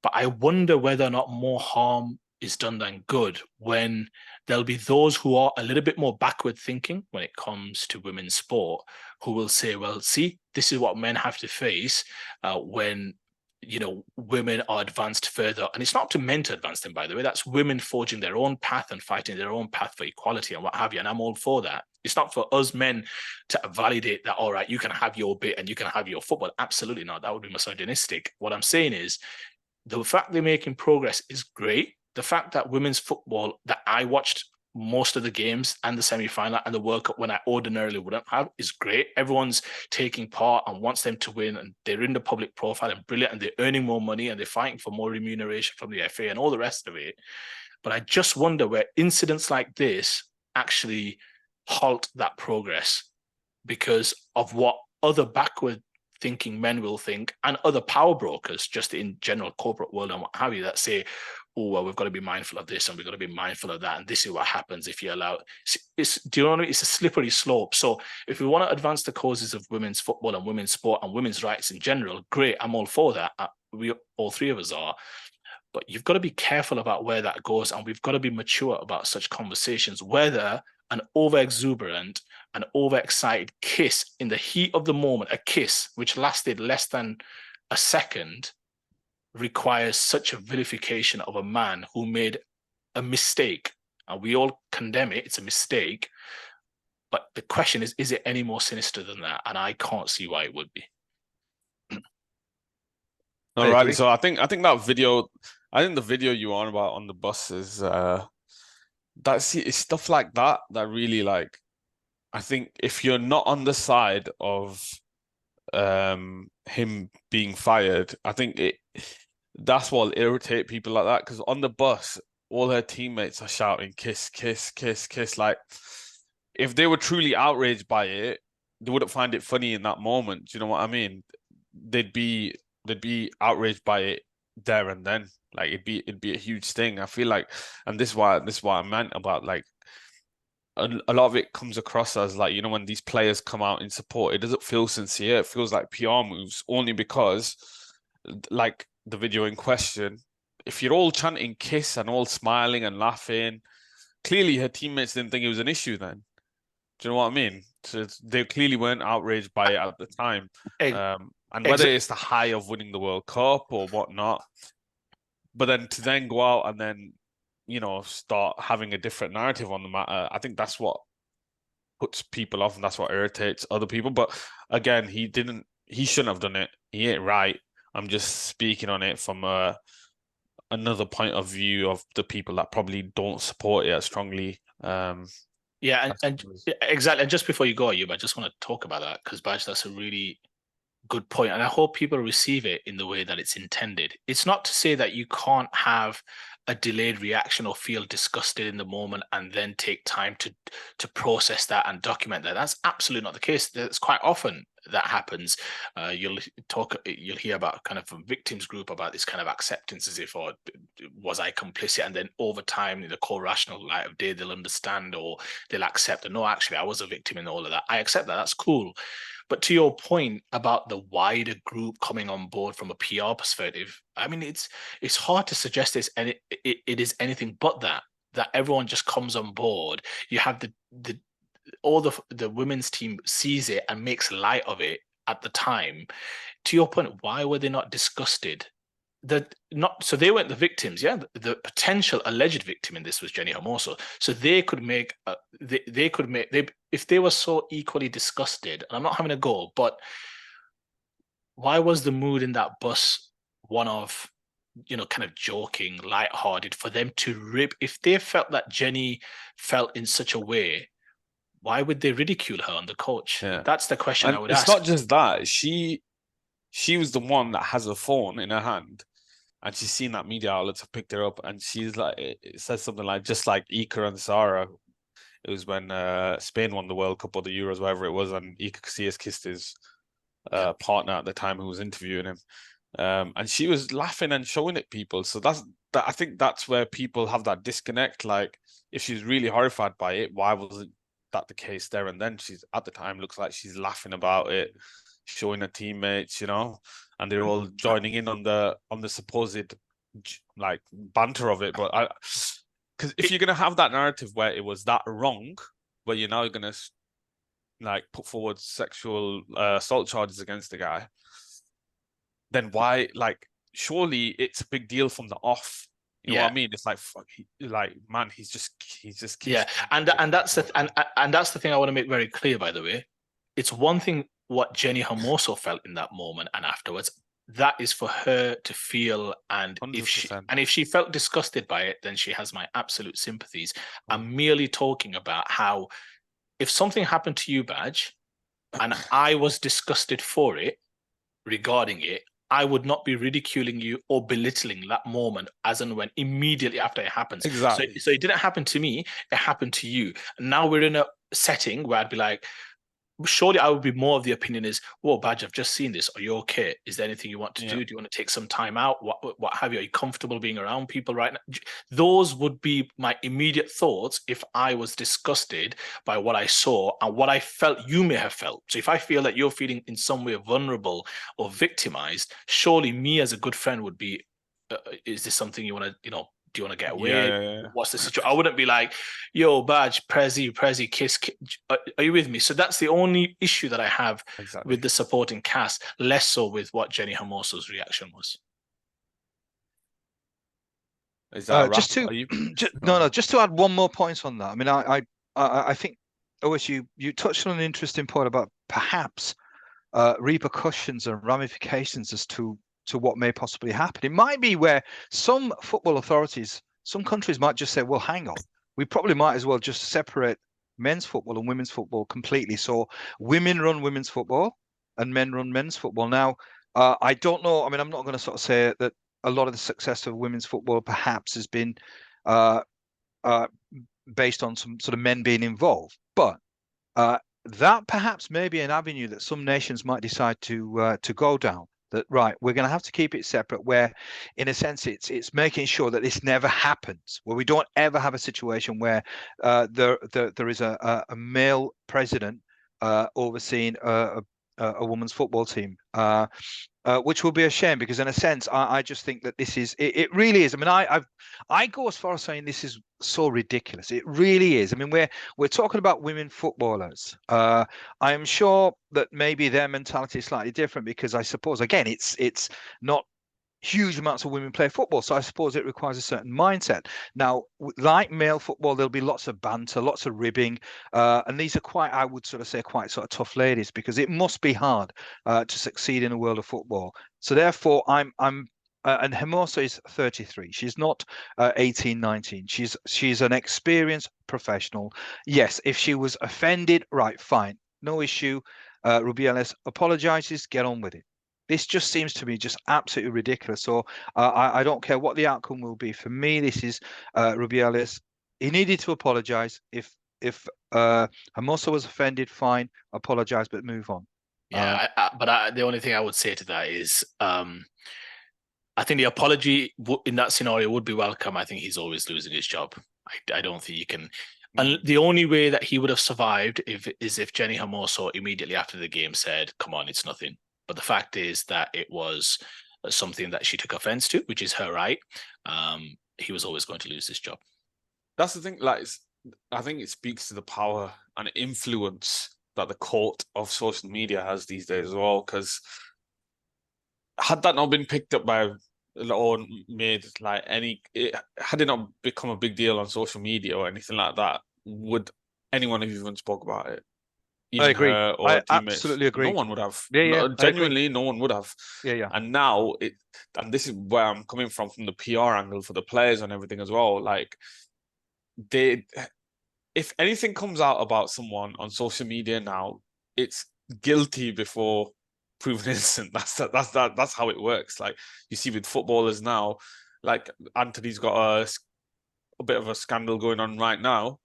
But I wonder whether or not more harm is done than good when there'll be those who are a little bit more backward thinking when it comes to women's sport, who will say, well, see, this is what men have to face when women are advanced further. And it's not up to men to advance them, by the way. That's women forging their own path and fighting their own path for equality and what have you. And I'm all for that. It's not for us men to validate that, all right, you can have your bit and you can have your football. Absolutely not. That would be misogynistic. What I'm saying is the fact they're making progress is great. The fact that women's football, that I watched most of the games and the semi-final and the World Cup when I ordinarily wouldn't have, is great. Everyone's taking part and wants them to win, and they're in the public profile and brilliant, and they're earning more money and they're fighting for more remuneration from the FA and all the rest of it. But I just wonder where incidents like this actually halt that progress because of what other backward thinking men will think, and other power brokers just in general corporate world and what have you, that say, oh, well, we've got to be mindful of this and we've got to be mindful of that, and this is what happens if you allow. Do you know what I mean? It's a slippery slope. So if we want to advance the causes of women's football and women's sport and women's rights in general, great, I'm all for that. We all three of us are. But you've got to be careful about where that goes, and we've got to be mature about such conversations, whether an over-exuberant, an overexcited kiss in the heat of the moment, a kiss which lasted less than a second, requires such a vilification of a man who made a mistake. And we all condemn it, it's a mistake. But the question is it any more sinister than that? And I can't see why it would be. All right, so I think that video, the video you on about on the bus is it's stuff like that that really, like, I think if you're not on the side of him being fired, I think that's what'll irritate people like that, because on the bus all her teammates are shouting kiss, kiss, kiss, kiss. Like, if they were truly outraged by it, they wouldn't find it funny in that moment. Do you know what I mean? They'd be outraged by it there and then. Like, it'd be a huge thing. I feel like, and this is what I meant about, like, a lot of it comes across as, like, when these players come out in support, it doesn't feel sincere. It feels like PR moves, only because, like the video in question, if you're all chanting kiss and all smiling and laughing, clearly her teammates didn't think it was an issue then. Do you know what I mean? So they clearly weren't outraged by it at the time. And whether it's the high of winning the World Cup or whatnot, but then to then go out and then, start having a different narrative on the matter, I think that's what puts people off, and that's what irritates other people. But again, he shouldn't have done it. He ain't right. I'm just speaking on it from another point of view of the people that probably don't support it as strongly. Yeah, and exactly. And just before you go, Ayub, I just want to talk about that because Badge, that's a really good point, and I hope people receive it in the way that it's intended. It's not to say that you can't have a delayed reaction or feel disgusted in the moment and then take time to process that and document that. That's absolutely not the case. That's quite often that happens. You'll hear about kind of a victims group about this kind of acceptance as if, or was I complicit? And then over time, in the core rational light of day, they'll understand or they'll accept that, no, actually, I was a victim in all of that. I accept that. That's cool. But to your point about the wider group coming on board from a PR perspective, I mean, it's hard to suggest this, and it is anything but that everyone just comes on board. You have all the women's team sees it and makes light of it at the time. To your point, why were they not disgusted? So they weren't the victims. Yeah, the potential alleged victim in this was Jenny Hermoso. So they could make if they were so equally disgusted. And I'm not having a go, but why was the mood in that bus one of, kind of joking, lighthearted, for them to rip? If they felt that Jenny felt in such a way, why would they ridicule her on the coach? Yeah. That's the question and I would it's ask. It's not just that. She was the one that has a phone in her hand, and she's seen that media outlets have picked her up, and she's like, it says something like, just like Iker and Sara. It was when Spain won the World Cup or the Euros, whatever it was, and Iker Casillas kissed his partner at the time who was interviewing him. And she was laughing and showing it people. So I think that's where people have that disconnect. Like, if she's really horrified by it, why wasn't that the case there and then? She's at the time looks like she's laughing about it, showing her teammates, and they're all joining in on the supposed like banter of it. But because if you're gonna have that narrative where it was that wrong, where you're now gonna like put forward sexual assault charges against the guy, then why? Like, surely it's a big deal from the off. You know what I mean? It's like, fuck, man, he's just yeah, and that's the thing I want to make very clear. By the way, it's one thing what Jenny Hermoso felt in that moment and afterwards. That is for her to feel, and 100%. if she felt disgusted by it, then she has my absolute sympathies. I'm merely talking about how, if something happened to you, Badge, and I was disgusted for it, regarding it, I would not be ridiculing you or belittling that moment as and when immediately after it happens. Exactly. So it didn't happen to me, it happened to you. And now we're in a setting where I'd be like, surely I would be more of the opinion is, whoa, Badge, I've just seen this. Are you okay? Is there anything you want to do? Do you want to take some time out? What have you? Are you comfortable being around people right now? Those would be my immediate thoughts if I was disgusted by what I saw and what I felt you may have felt. So if I feel that you're feeling in some way vulnerable or victimized, surely me as a good friend would be, is this something you want to, do you want to get away? Yeah. What's the situation? I wouldn't be like, yo, Badge, Prezi, kiss. Are you with me? So that's the only issue that I have with the supporting cast, less so with what Jenny Hermoso's reaction was. Is that just to add one more point on that. I mean, I think, you touched on an interesting point about perhaps repercussions and ramifications as to what may possibly happen. It might be where some football authorities, some countries might just say, well, hang on, we probably might as well just separate men's football and women's football completely. So women run women's football and men run men's football. Now, I don't know. I mean, I'm not going to sort of say that a lot of the success of women's football perhaps has been based on some sort of men being involved, but that perhaps may be an avenue that some nations might decide to go down. That, right, we're going to have to keep it separate, where in a sense it's making sure that this never happens, where we don't ever have a situation where there is a male president overseeing a women's football team, which will be a shame, because in a sense I just think that this is it really is. I mean, I go as far as saying this is so ridiculous. It really is. I mean, we're talking about women footballers. I am sure that maybe their mentality is slightly different, because I suppose, again, it's not huge amounts of women play football. So I suppose it requires a certain mindset. Now, like male football, there'll be lots of banter, lots of ribbing. And these are quite, I would sort of say, quite sort of tough ladies, because it must be hard to succeed in the world of football. So therefore, and Hermoso is 33. She's not 18, 19. She's an experienced professional. Yes, if she was offended, right, fine, no issue. Rubiales apologizes, get on with it. This just seems to me just absolutely ridiculous. So I don't care what the outcome will be. For me, this is Rubiales. He needed to apologize. If Hermoso was offended, fine, apologize, but move on. Yeah, but the only thing I would say to that is, I think the apology in that scenario would be welcome. I think he's always losing his job. I don't think you can. And the only way that he would have survived is if Jenny Hermoso immediately after the game said, "Come on, it's nothing." But the fact is that it was something that she took offense to, which is her right. He was always going to lose his job. That's the thing. Like, I think it speaks to the power and influence that the court of social media has these days as well. Because had that not been picked up by or made like had it not become a big deal on social media or anything like that, would anyone have even spoke about it? Even I agree. her or I teammates? absolutely agree. No one would have. Yeah, Genuinely, no one would have. Yeah. And now and this is where I'm coming from the PR angle for the players and everything as well. Like, if anything comes out about someone on social media now, it's guilty before proven innocent. That's how it works. Like, you see with footballers now, like Anthony's got a bit of a scandal going on right now.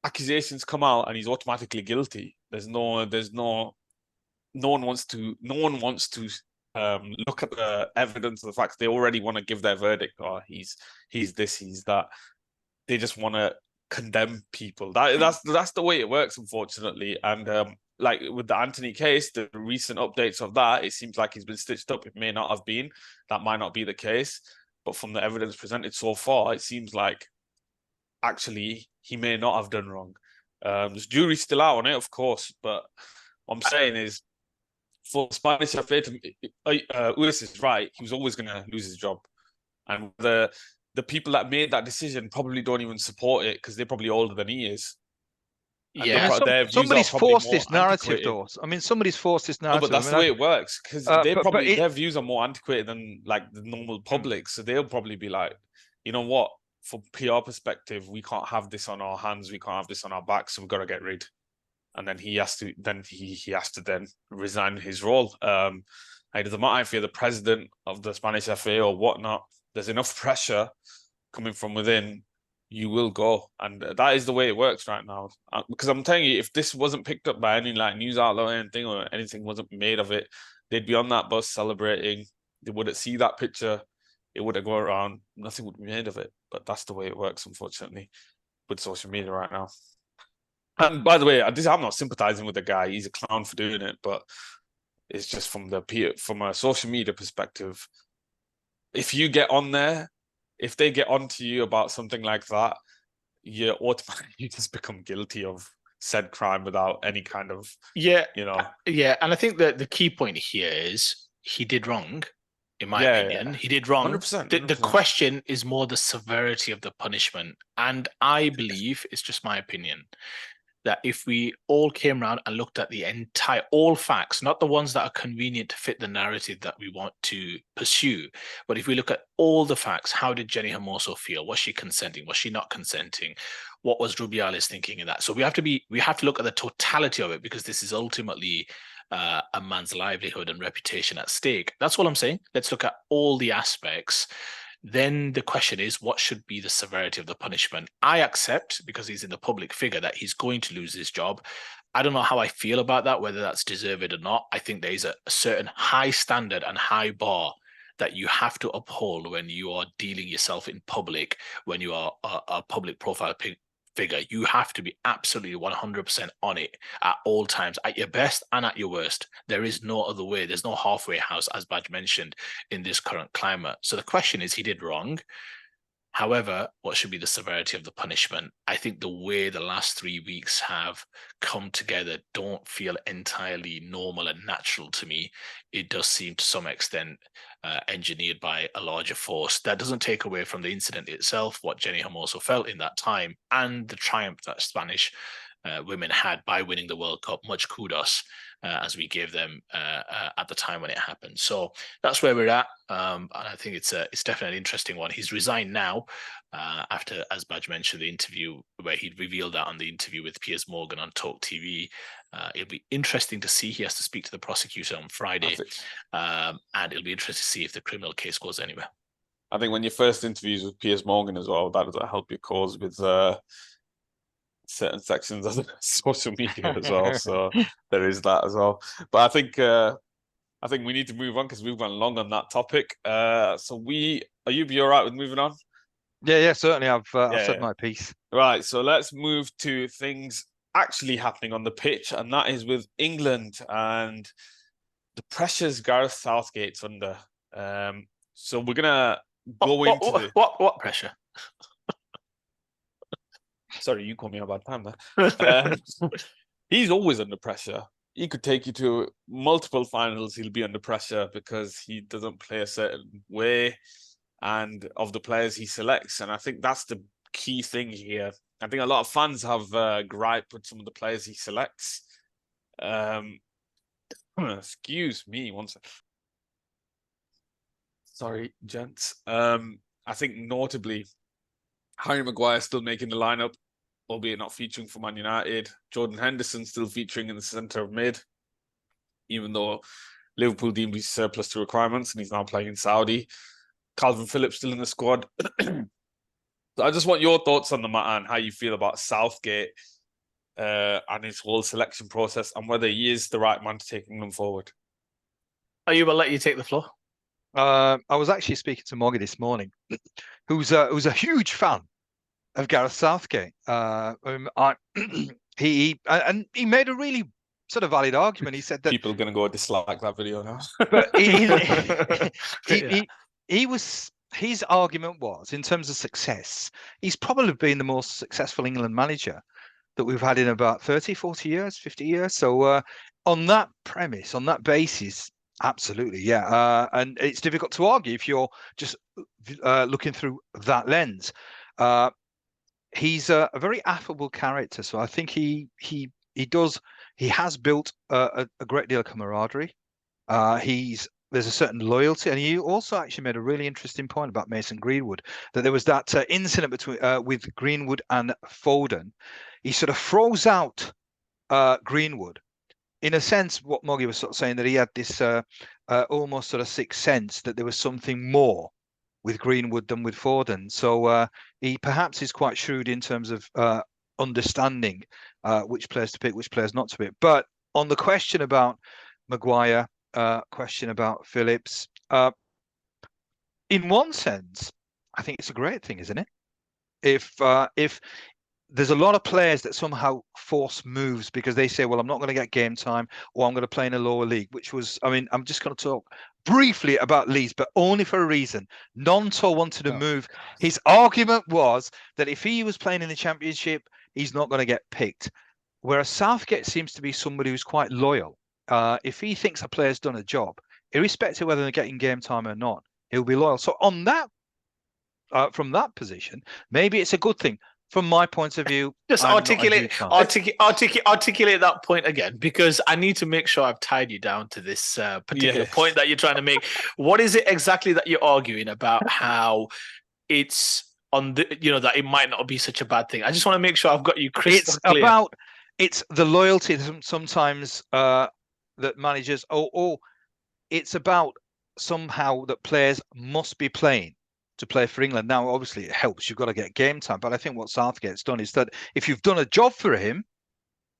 Accusations come out and he's automatically guilty. No one wants to look at the evidence of the facts. They already want to give their verdict. Or he's this, he's that. They just want to condemn people. That's the way it works, unfortunately. And like with the Anthony case, the recent updates of that, it seems like he's been stitched up. It may not have been. That might not be the case. But from the evidence presented so far, it seems like actually he may not have done wrong. There's jury's still out on it, of course, but what I'm saying is, for Spanish FA, Luis is right. He was always going to lose his job, and the people that made that decision probably don't even support it because they're probably older than he is. And Yeah, somebody's forced this narrative, though. I mean, somebody's forced this narrative. No, but that's the way it works, because their views are more antiquated than like the normal public. So they'll probably be like, you know what? For PR perspective, we can't have this on our hands. We can't have this on our backs. So we've got to get rid. And then he has to then resign his role. It doesn't matter if you're the president of the Spanish FA or whatnot. There's enough pressure coming from within, you will go. And that is the way it works right now. Because I'm telling you, if this wasn't picked up by any like news outlet or anything, or anything wasn't made of it, they'd be on that bus celebrating. They wouldn't see that picture. It would have gone around. Nothing would be made of it. But that's the way it works, unfortunately, with social media right now. And by the way, I'm not sympathizing with the guy. He's a clown for doing it, but it's just from a social media perspective. If you get on there, if they get onto you about something like that, you automatically just become guilty of said crime without any kind of Yeah. And I think that the key point here is he did wrong. In my opinion, he did wrong. 100%. The question is more the severity of the punishment. And I believe, it's just my opinion, that if we all came around and looked at all facts, not the ones that are convenient to fit the narrative that we want to pursue, but if we look at all the facts, how did Jenny Hermoso feel? Was she consenting? Was she not consenting? What was Rubiales thinking in that? So we have to look at the totality of it, because this is ultimately a man's livelihood and reputation at stake. That's all I'm saying. Let's look at all the aspects. Then the question is, what should be the severity of the punishment? I accept, because he's in the public figure, that he's going to lose his job. I don't know how I feel about that, whether that's deserved or not. I think there is a certain high standard and high bar that you have to uphold when you are dealing yourself in public, when you are a public profile figure. You have to be absolutely 100% on it at all times, at your best and at your worst. There is no other way. There's no halfway house, as Badge mentioned, in this current climate. So the question is, he did wrong. However, what should be the severity of the punishment? I think the way the last 3 weeks have come together don't feel entirely normal and natural to me. It does seem to some extent engineered by a larger force. That doesn't take away from the incident itself, what Jenny Hermoso felt in that time, and the triumph that Spanish women had by winning the World Cup. Much kudos as we gave them at the time when it happened. So that's where we're at, and I think it's definitely an interesting one. He's resigned now after, as Badge mentioned, the interview where he revealed that on the interview with Piers Morgan on Talk TV. It'll be interesting to see. He has to speak to the prosecutor on Friday, and it'll be interesting to see if the criminal case goes anywhere. I think when your first interviews with Piers Morgan as well, that does help your cause with certain sections of social media as well. So there is that as well. But I think we need to move on because we've gone long on that topic. So are you be all right with moving on? Yeah, certainly. I've said my piece. Right. So let's move to things actually happening on the pitch, and that is with England and the pressures Gareth Southgate's under. So we're gonna go into what pressure? Sorry, you called me a bad time there. He's always under pressure. He could take you to multiple finals. He'll be under pressure because he doesn't play a certain way and of the players he selects. And I think that's the key thing here. I think a lot of fans have gripe with some of the players he selects. Excuse me, one second. Sorry, gents. I think notably, Harry Maguire still making the lineup, albeit not featuring for Man United. Jordan Henderson still featuring in the centre of mid, even though Liverpool deemed he's surplus to requirements and he's now playing in Saudi. Calvin Phillips still in the squad. So I just want your thoughts on the matter and how you feel about Southgate and his whole selection process and whether he is the right man to take England forward. Ayub, I'll let you take the floor. I was actually speaking to Moggy this morning, who's a huge fan of Gareth Southgate. He made a really sort of valid argument. He said that people are going to go dislike that video now. But his argument was, in terms of success, he's probably been the most successful England manager that we've had in about 30, 40 years, 50 years. So on that premise, on that basis, absolutely, yeah. And it's difficult to argue if you're just looking through that lens. He's a very affable character, so I think he has built a great deal of camaraderie. There's a certain loyalty, and he also actually made a really interesting point about Mason Greenwood, that there was that incident between with Greenwood and Foden. He sort of froze out Greenwood. In a sense, what Moggy was sort of saying, that he had this almost sort of sixth sense that there was something more with Greenwood than with Foden. So he perhaps is quite shrewd in terms of understanding which players to pick, which players not to pick. But on the question about Maguire, question about Phillips, in one sense, I think it's a great thing, isn't it? If there's a lot of players that somehow force moves because they say, well, I'm not going to get game time, or I'm going to play in a lower league, which was, I mean, I'm just going to talk briefly about Leeds, but only for a reason. Nonto wanted to move. His argument was that if he was playing in the Championship, he's not going to get picked. Whereas Southgate seems to be somebody who's quite loyal. If he thinks a player's done a job, irrespective of whether they're getting game time or not, he'll be loyal. So on that, from that position, maybe it's a good thing. From my point of view, just articulate that point again, because I need to make sure I've tied you down to this particular point that you're trying to make. What is it exactly that you're arguing about? How it's on the, that it might not be such a bad thing. I just want to make sure I've got you crystal clear. It's the loyalty sometimes that managers, or it's about somehow that players must be playing to play for England. Now, obviously, it helps. You've got to get game time. But I think what Southgate's done is that if you've done a job for him,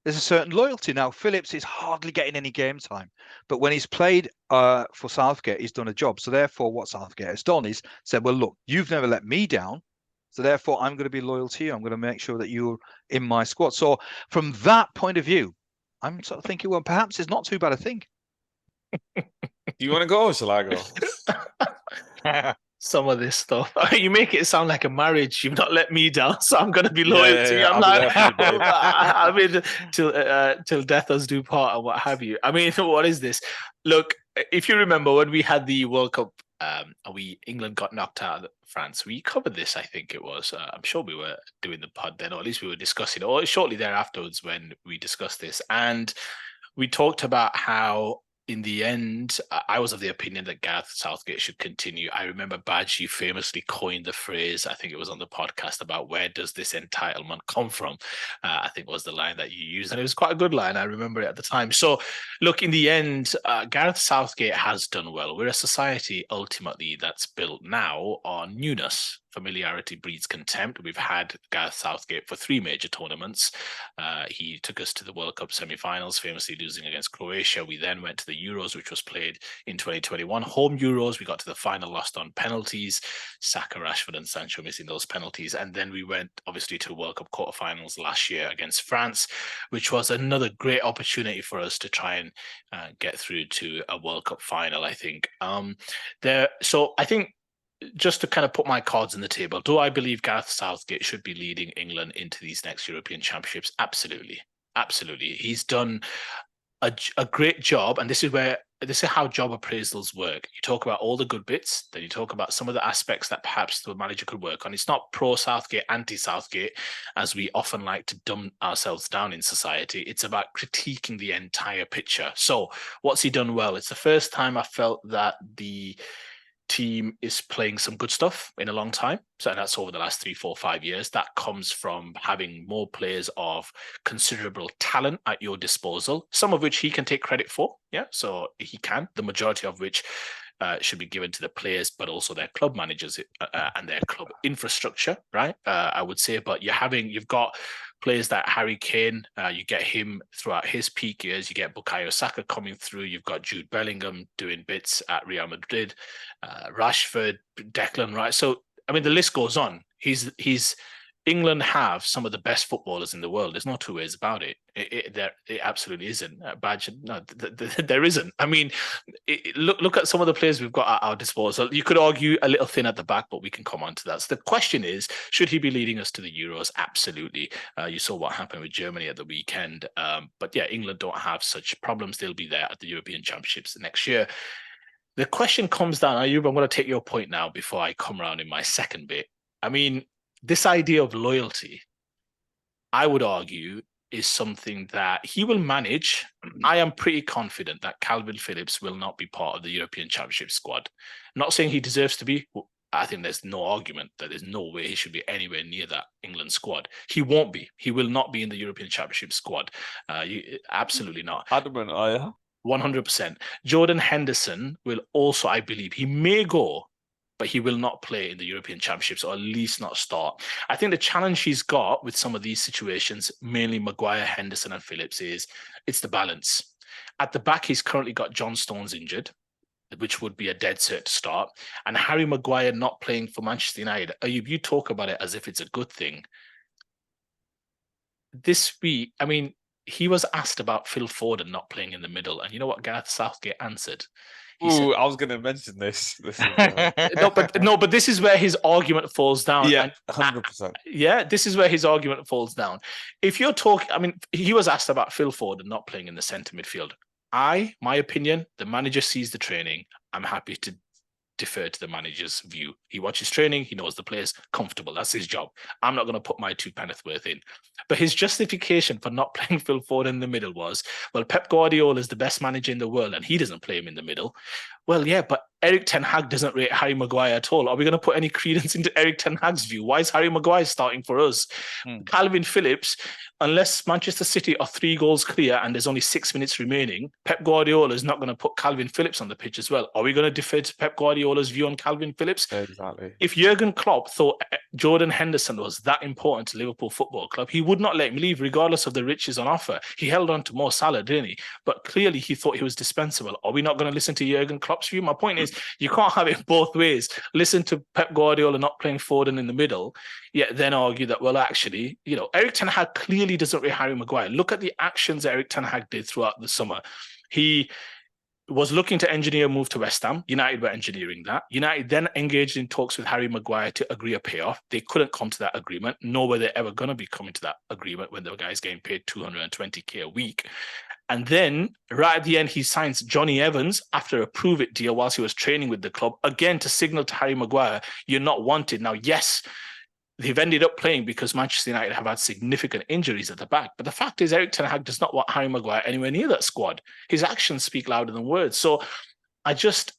there's a certain loyalty. Now, Phillips is hardly getting any game time. But when he's played for Southgate, he's done a job. So therefore, what Southgate has done is said, well, look, you've never let me down. So therefore, I'm going to be loyal to you. I'm going to make sure that you're in my squad. So from that point of view, I'm sort of thinking, well, perhaps it's not too bad a thing. Do you want to go or shall I go? some of this stuff. You make it sound like a marriage. You've not let me down, so I'm going to be Yeah, loyal yeah, to you. yeah, I'm I'll be like, there for you, babe. I mean, till death us do part and what have you. I mean, what is this? Look, if you remember when we had the World Cup, England got knocked out of France. We covered this, I think it was. I'm sure we were doing the pod then, or at least we were discussing it, or shortly thereafterwards when we discussed this. And we talked about how, in the end, I was of the opinion that Gareth Southgate should continue. I remember Badge, you famously coined the phrase, I think it was on the podcast, about where does this entitlement come from? I think was the line that you used. And it was quite a good line. I remember it at the time. So, look, in the end, Gareth Southgate has done well. We're a society, ultimately, that's built now on newness. Familiarity breeds contempt. We've had Gareth Southgate for 3 major tournaments. He took us to the World Cup semi-finals, famously losing against Croatia. We then went to the Euros, which was played in 2021. Home Euros, we got to the final, lost on penalties. Saka, Rashford and Sancho missing those penalties. And then we went, obviously, to the World Cup quarterfinals last year against France, which was another great opportunity for us to try and get through to a World Cup final, I think. So I think, just to kind of put my cards on the table, do I believe Gareth Southgate should be leading England into these next European Championships? Absolutely. Absolutely. He's done a great job. And this is how job appraisals work. You talk about all the good bits, then you talk about some of the aspects that perhaps the manager could work on. It's not pro-Southgate, anti-Southgate, as we often like to dumb ourselves down in society. It's about critiquing the entire picture. So what's he done well? It's the first time I felt that the team is playing some good stuff in a long time. So that's over the last 3, 4, 5 years. That comes from having more players of considerable talent at your disposal, some of which he can take credit for. Yeah, so he can, the majority of which should be given to the players, but also their club managers and their club infrastructure, right? I would say, but you've got players like Harry Kane, you get him throughout his peak years. You get Bukayo Saka coming through. You've got Jude Bellingham doing bits at Real Madrid, Rashford, Declan Rice. So, I mean, the list goes on. England have some of the best footballers in the world. There's no 2 ways about it. It absolutely isn't. Badge, no, there isn't. I mean, look at some of the players we've got at our disposal. You could argue a little thin at the back, but we can come on to that. So the question is, should he be leading us to the Euros? Absolutely. You saw what happened with Germany at the weekend. But yeah, England don't have such problems. They'll be there at the European Championships next year. The question comes down, Ayub, I'm going to take your point now before I come around in my second bit. I mean, this idea of loyalty, I would argue, is something that he will manage. I am pretty confident that Calvin Phillips will not be part of the European Championship squad. I'm not saying he deserves to be. I think there's no argument that there's no way he should be anywhere near that England squad. He won't be. He will not be in the European Championship squad. Absolutely not. Adamant, are you? 100%. Jordan Henderson will also, I believe, he may go, but he will not play in the European Championships, or at least not start. I think the challenge he's got with some of these situations, mainly Maguire, Henderson and Phillips, it's the balance. At the back, he's currently got John Stones injured, which would be a dead cert to start. And Harry Maguire not playing for Manchester United. You talk about it as if it's a good thing. This week, I mean, he was asked about Phil Foden not playing in the middle. And you know what Gareth Southgate answered? He said, I was going to mention this. This is, but this is where his argument falls down. Yeah, 100%. Yeah, this is where his argument falls down. If you're talking, I mean, he was asked about Phil Foden not playing in the centre midfield. My opinion, the manager sees the training. I'm happy to defer to the manager's view. He watches training. He knows the players comfortable. That's his job. I'm not going to put my 2 penneth worth in. But his justification for not playing Phil Foden in the middle was, well, Pep Guardiola is the best manager in the world and he doesn't play him in the middle. Well, yeah, but Eric Ten Hag doesn't rate Harry Maguire at all. Are we going to put any credence into Eric Ten Hag's view? Why is Harry Maguire starting for us? Calvin Phillips, unless Manchester City are 3 goals clear and there's only 6 minutes remaining, Pep Guardiola is not going to put Calvin Phillips on the pitch as well. Are we going to defer to Pep Guardiola's view on Calvin Phillips? Exactly. If Jurgen Klopp thought Jordan Henderson was that important to Liverpool Football Club, he would not let him leave regardless of the riches on offer. He held on to Mo Salah, didn't he? But clearly he thought he was dispensable. Are we not going to listen to Jurgen Klopp's view? My point is, you can't have it both ways. Listen to Pep Guardiola not playing Foden in the middle, yet then argue that, well, actually, Eric Ten Hag clearly doesn't rate Harry Maguire. Look at the actions that Eric Ten Hag did throughout the summer. He was looking to engineer a move to West Ham. United were engineering that. United then engaged in talks with Harry Maguire to agree a payoff. They couldn't come to that agreement, nor were they ever going to be coming to that agreement when the guy's getting paid 220k a week. And then right at the end, he signs Johnny Evans after a prove-it deal whilst he was training with the club, again to signal to Harry Maguire, you're not wanted. Now, yes, they've ended up playing because Manchester United have had significant injuries at the back. But the fact is, Erik ten Hag does not want Harry Maguire anywhere near that squad. His actions speak louder than words. So that's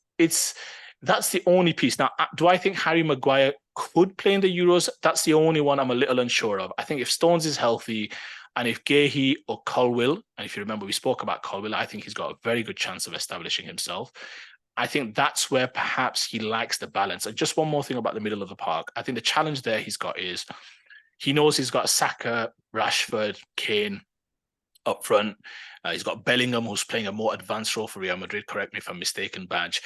the only piece. Now, do I think Harry Maguire could play in the Euros? That's the only one I'm a little unsure of. I think if Stones is healthy, and if Gahey or Colwill, and if you remember, we spoke about Colwill, I think he's got a very good chance of establishing himself. I think that's where perhaps he likes the balance. And just one more thing about the middle of the park. I think the challenge there he's got is he knows he's got Saka, Rashford, Kane up front. He's got Bellingham, who's playing a more advanced role for Real Madrid. Correct me if I'm mistaken, Badge.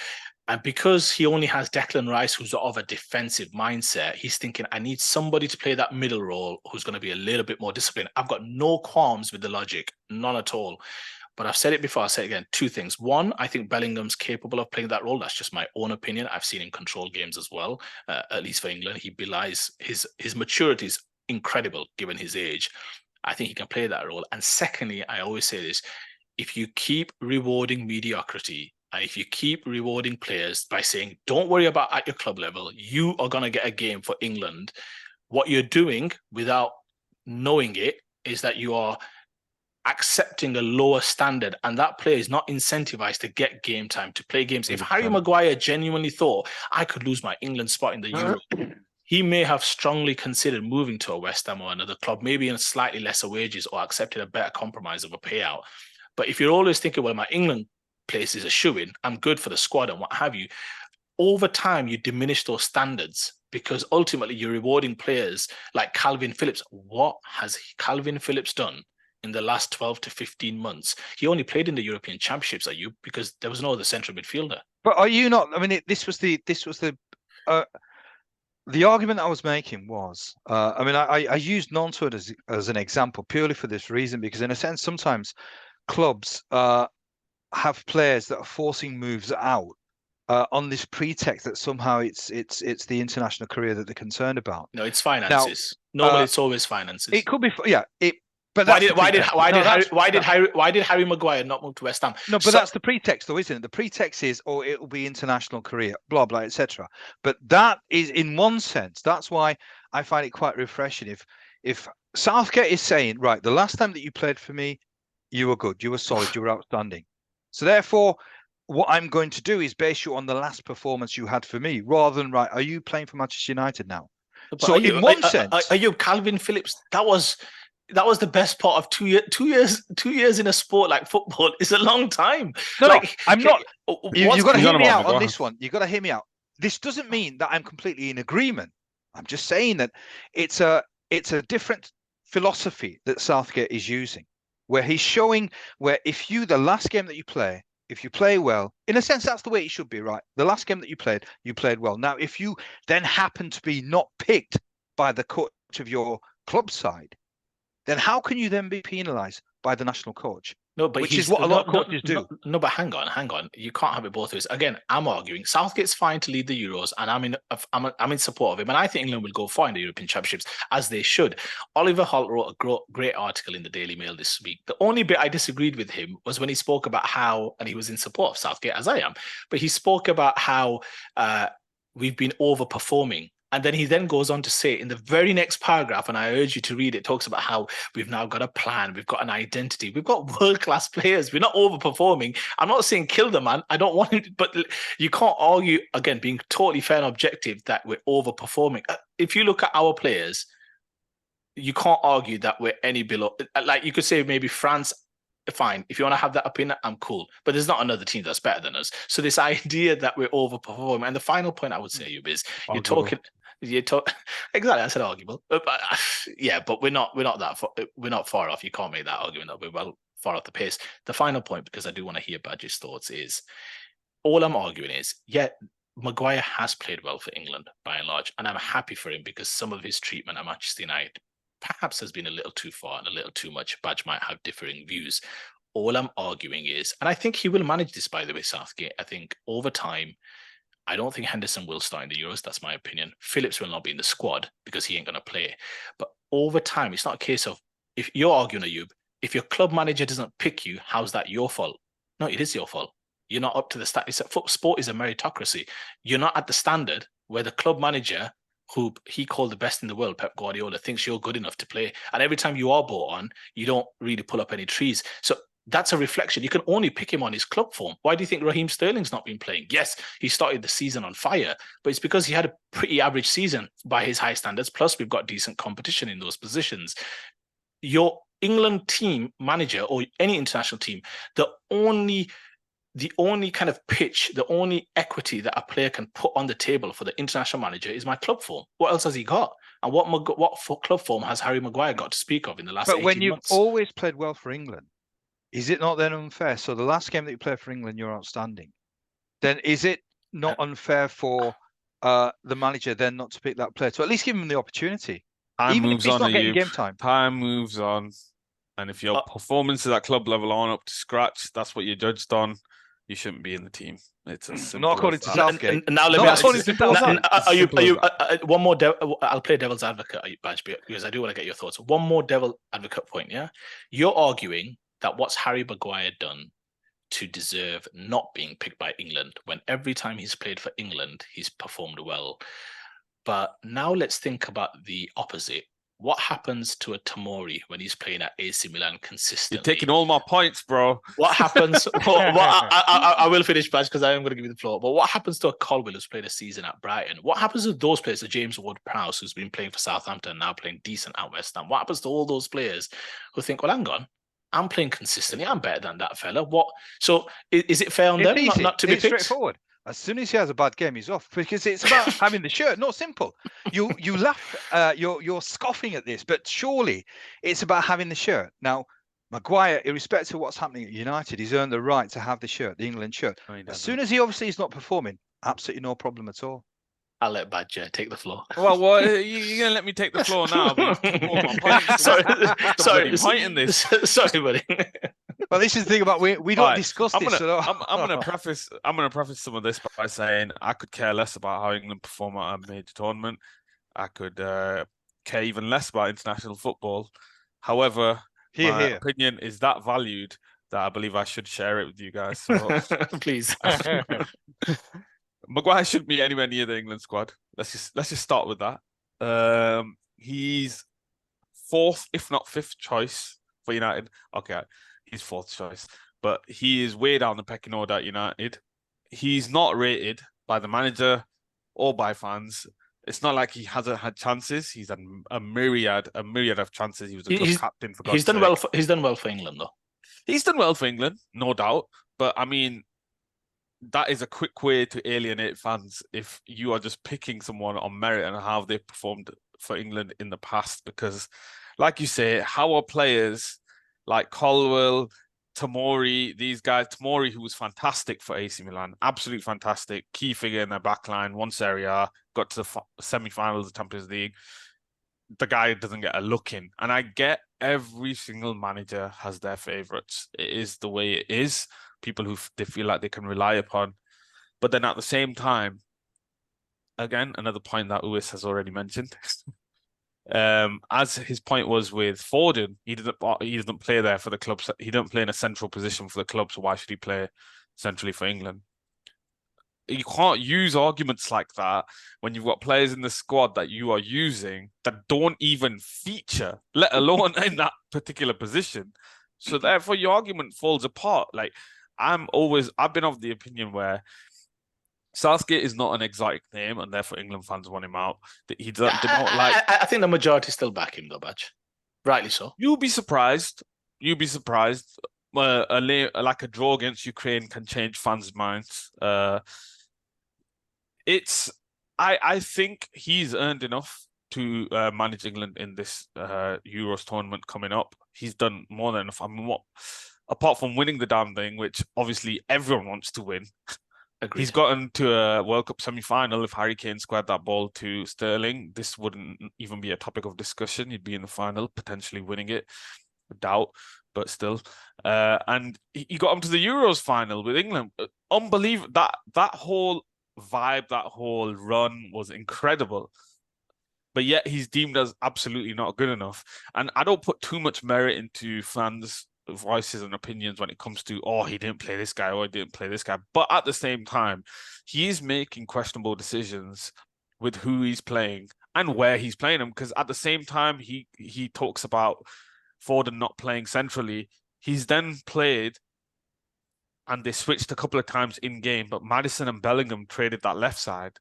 And because he only has Declan Rice, who's of a defensive mindset, he's thinking, I need somebody to play that middle role who's going to be a little bit more disciplined. I've got no qualms with the logic, none at all. But I've said it before, I'll say it again. Two things. One, I think Bellingham's capable of playing that role. That's just my own opinion. I've seen him control games as well, at least for England. He belies his maturity is incredible given his age. I think he can play that role. And secondly, I always say this, if you keep rewarding mediocrity, and if you keep rewarding players by saying, don't worry about at your club level, you are going to get a game for England, what you're doing without knowing it is that you are accepting a lower standard, and that player is not incentivized to get game time, to play games. If Harry Maguire genuinely thought, I could lose my England spot in the Euro, he may have strongly considered moving to a West Ham or another club, maybe in slightly lesser wages or accepted a better compromise of a payout. But if you're always thinking, well, my England place is a shoo-in, I'm good for the squad and what have you, over time you diminish those standards because ultimately you're rewarding players like Calvin Phillips. What has Calvin Phillips done in the last 12 to 15 months? He only played in the European Championships, because there was no other central midfielder. But are you not? I mean, this was the argument I was making was, I used Onside as an example purely for this reason, because in a sense, sometimes clubs have players that are forcing moves out on this pretext that somehow it's the international career that they're concerned about. No, it's finances. Now, normally, it's always finances. It could be, yeah. But why did Harry Maguire not move to West Ham? No, but that's the pretext, though, isn't it? The pretext is, it will be international career, blah blah, etc. But that is, in one sense, that's why I find it quite refreshing. If Southgate is saying, right, the last time that you played for me, you were good, you were solid, you were outstanding. So therefore, what I'm going to do is base you on the last performance you had for me, rather than, right, are you playing for Manchester United now? But so in one sense, are you Calvin Phillips? That was the best part of 2 years. 2 years in a sport like football is a long time. No, I'm not. You've got to hear me out on this one. You've got to hear me out. This doesn't mean that I'm completely in agreement. I'm just saying that it's a different philosophy that Southgate is using, where he's showing where the last game that you play, if you play well, in a sense, that's the way it should be, right? The last game that you played well. Now, if you then happen to be not picked by the coach of your club side, then how can you then be penalised by the national coach? No, but which is what a lot of coaches do. No, but hang on. You can't have it both ways. Again, I'm arguing Southgate's fine to lead the Euros, and I'm in support of him, and I think England will go far in the European Championships, as they should. Oliver Holt wrote a great article in the Daily Mail this week. The only bit I disagreed with him was when he spoke about how, and he was in support of Southgate, as I am, but he spoke about how we've been overperforming. And then he then goes on to say in the very next paragraph, and I urge you to read it, talks about how we've now got a plan, we've got an identity, we've got world-class players, we're not overperforming. I'm not saying kill the man, I don't want him, but you can't argue, again, being totally fair and objective, that we're overperforming. If you look at our players, you can't argue that we're any below. Like you could say maybe France, fine. If you want to have that opinion, I'm cool. But there's not another team that's better than us. So this idea that we're overperforming, and the final point I would say, is exactly. I said arguable, but we're not far off. You can't make that argument that we're well far off the pace. The final point, because I do want to hear Badge's thoughts, is all I'm arguing is, Maguire has played well for England by and large, and I'm happy for him because some of his treatment at Manchester United perhaps has been a little too far and a little too much. Badge might have differing views. All I'm arguing is, and I think he will manage this, by the way, Southgate. I think over time, I don't think Henderson will start in the Euros. That's my opinion. Phillips will not be in the squad because he ain't going to play. But over time, it's not a case of, if you're arguing, Ayub, if your club manager doesn't pick you, how's that your fault? No, it is your fault. You're not up to the sport is a meritocracy. You're not at the standard where the club manager, who he called the best in the world, Pep Guardiola, thinks you're good enough to play. And every time you are brought on, you don't really pull up any trees. So that's a reflection. You can only pick him on his club form. Why do you think Raheem Sterling's not been playing? Yes, he started the season on fire, but it's because he had a pretty average season by his high standards. Plus, we've got decent competition in those positions. Your England team manager or any international team, the only kind of pitch, the only equity that a player can put on the table for the international manager is my club form. What else has he got? And what club form has Harry Maguire got to speak of in the last 18 months? But when you've always played well for England, is it not then unfair? So the last game that you played for England, you're outstanding. Then is it not unfair for the manager then not to pick that player, to at least give him the opportunity? Time moves on, not getting game time. Time moves on. And if your performances at club level aren't up to scratch, that's what you're judged on. You shouldn't be in the team. It's as simple not according to Southgate. Now let me ask you. One more. I'll play devil's advocate, Badge, because I do want to get your thoughts. One more devil advocate point. Yeah, you're arguing that what's Harry Maguire done to deserve not being picked by England, when every time he's played for England, he's performed well. But now let's think about the opposite. What happens to a Tomori when he's playing at AC Milan consistently? You're taking all my points, bro. What happens? I will finish, Badge, because I am going to give you the floor. But what happens to a Colwill who's played a season at Brighton? What happens to those players, to James Ward-Prowse, who's been playing for Southampton, now playing decent at West Ham? What happens to all those players who think, well, hang on, I'm playing consistently, I'm better than that fella. What? So is it fair on them not to be picked? Straightforward. As soon as he has a bad game, he's off, because it's about having the shirt. Not simple. You laugh, you're scoffing at this, but surely it's about having the shirt. Now, Maguire, irrespective of what's happening at United, he's earned the right to have the shirt, the England shirt. As soon as he obviously is not performing, absolutely no problem at all. I'll let Badger take the floor. Well, you're going to let me take the floor now? Sorry, point in this. Sorry, buddy. Well, this is the thing about we don't discuss this. I'm gonna preface some of this by saying I could care less about how England perform at a major tournament. I could care even less about international football. However, my opinion is that valued that I believe I should share it with you guys. So please. Maguire shouldn't be anywhere near the England squad. Let's just start with that. He's fourth, if not fifth choice for United. Okay, he's fourth choice, but he is way down the pecking order at United. He's not rated by the manager or by fans. It's not like he hasn't had chances. He's had a myriad of chances. He was a club captain for God's He's done sake. He's done well for England, though. He's done well for England, no doubt. But I mean, that is a quick way to alienate fans if you are just picking someone on merit and how they've performed for England in the past. Because, like you say, how are players like Colwill, Tomori, these guys, Tomori, who was fantastic for AC Milan, absolutely fantastic, key figure in their backline, won Serie A, got to the semi-finals of the Champions League. The guy doesn't get a look in. And I get every single manager has their favourites. It is the way it is. People who they feel like they can rely upon. But then at the same time, again, another point that Uwais has already mentioned, as his point was with Foden, he doesn't play there for the club. He doesn't play in a central position for the club, so why should he play centrally for England? You can't use arguments like that when you've got players in the squad that you are using that don't even feature, let alone in that particular position. So therefore, your argument falls apart. Like, I've been of the opinion where Southgate is not an exotic name, and therefore England fans want him out. I think the majority still back him, though, Badge. Rightly so. You'll be surprised. Like a draw against Ukraine can change fans' minds. I think he's earned enough to manage England in this Euros tournament coming up. He's done more than enough. I mean, apart from winning the damn thing, which obviously everyone wants to win. Agreed. He's gotten to a World Cup semi-final. If Harry Kane squared that ball to Sterling, this wouldn't even be a topic of discussion. He'd be in the final, potentially winning it. Doubt. but still. And he got him to the Euros final with England. Unbelievable. That whole vibe, that whole run was incredible. But yet he's deemed as absolutely not good enough. And I don't put too much merit into fans' voices and opinions when it comes to, oh, he didn't play this guy, or he didn't play this guy. But at the same time, he is making questionable decisions with who he's playing and where he's playing him. Because at the same time, he talks about Foden not playing centrally. He's then played, and they switched a couple of times in game, but Maddison and Bellingham traded that left side.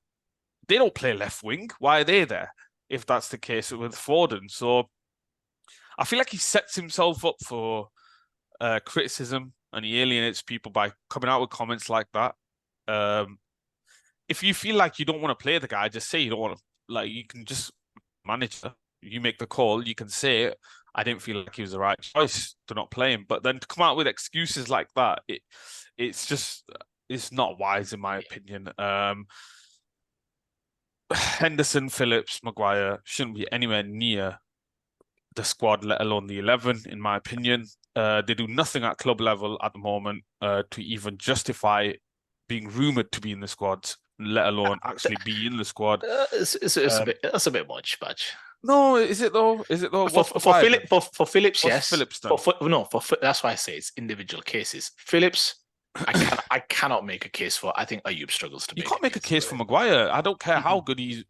They don't play left wing. Why are they there if that's the case with Foden? So I feel like he sets himself up for criticism, and he alienates people by coming out with comments like that. If you feel like you don't want to play the guy, just say you don't want to. Like, you can just manage it. You make the call. You can say, I didn't feel like he was the right choice to not play him. But then to come out with excuses like that, it's not wise in my opinion. Henderson, Phillips, Maguire shouldn't be anywhere near the squad, let alone the 11, in my opinion. They do nothing at club level at the moment to even justify being rumoured to be in the squad, let alone actually be in the squad. That's a bit much, Badge. No, is it though? Is it though? For Phillips, What's yes. Phillips done? That's why I say it's individual cases. Phillips, I cannot make a case for. I think Ayub struggles to. You can't make a case for Maguire. I don't care how good he's.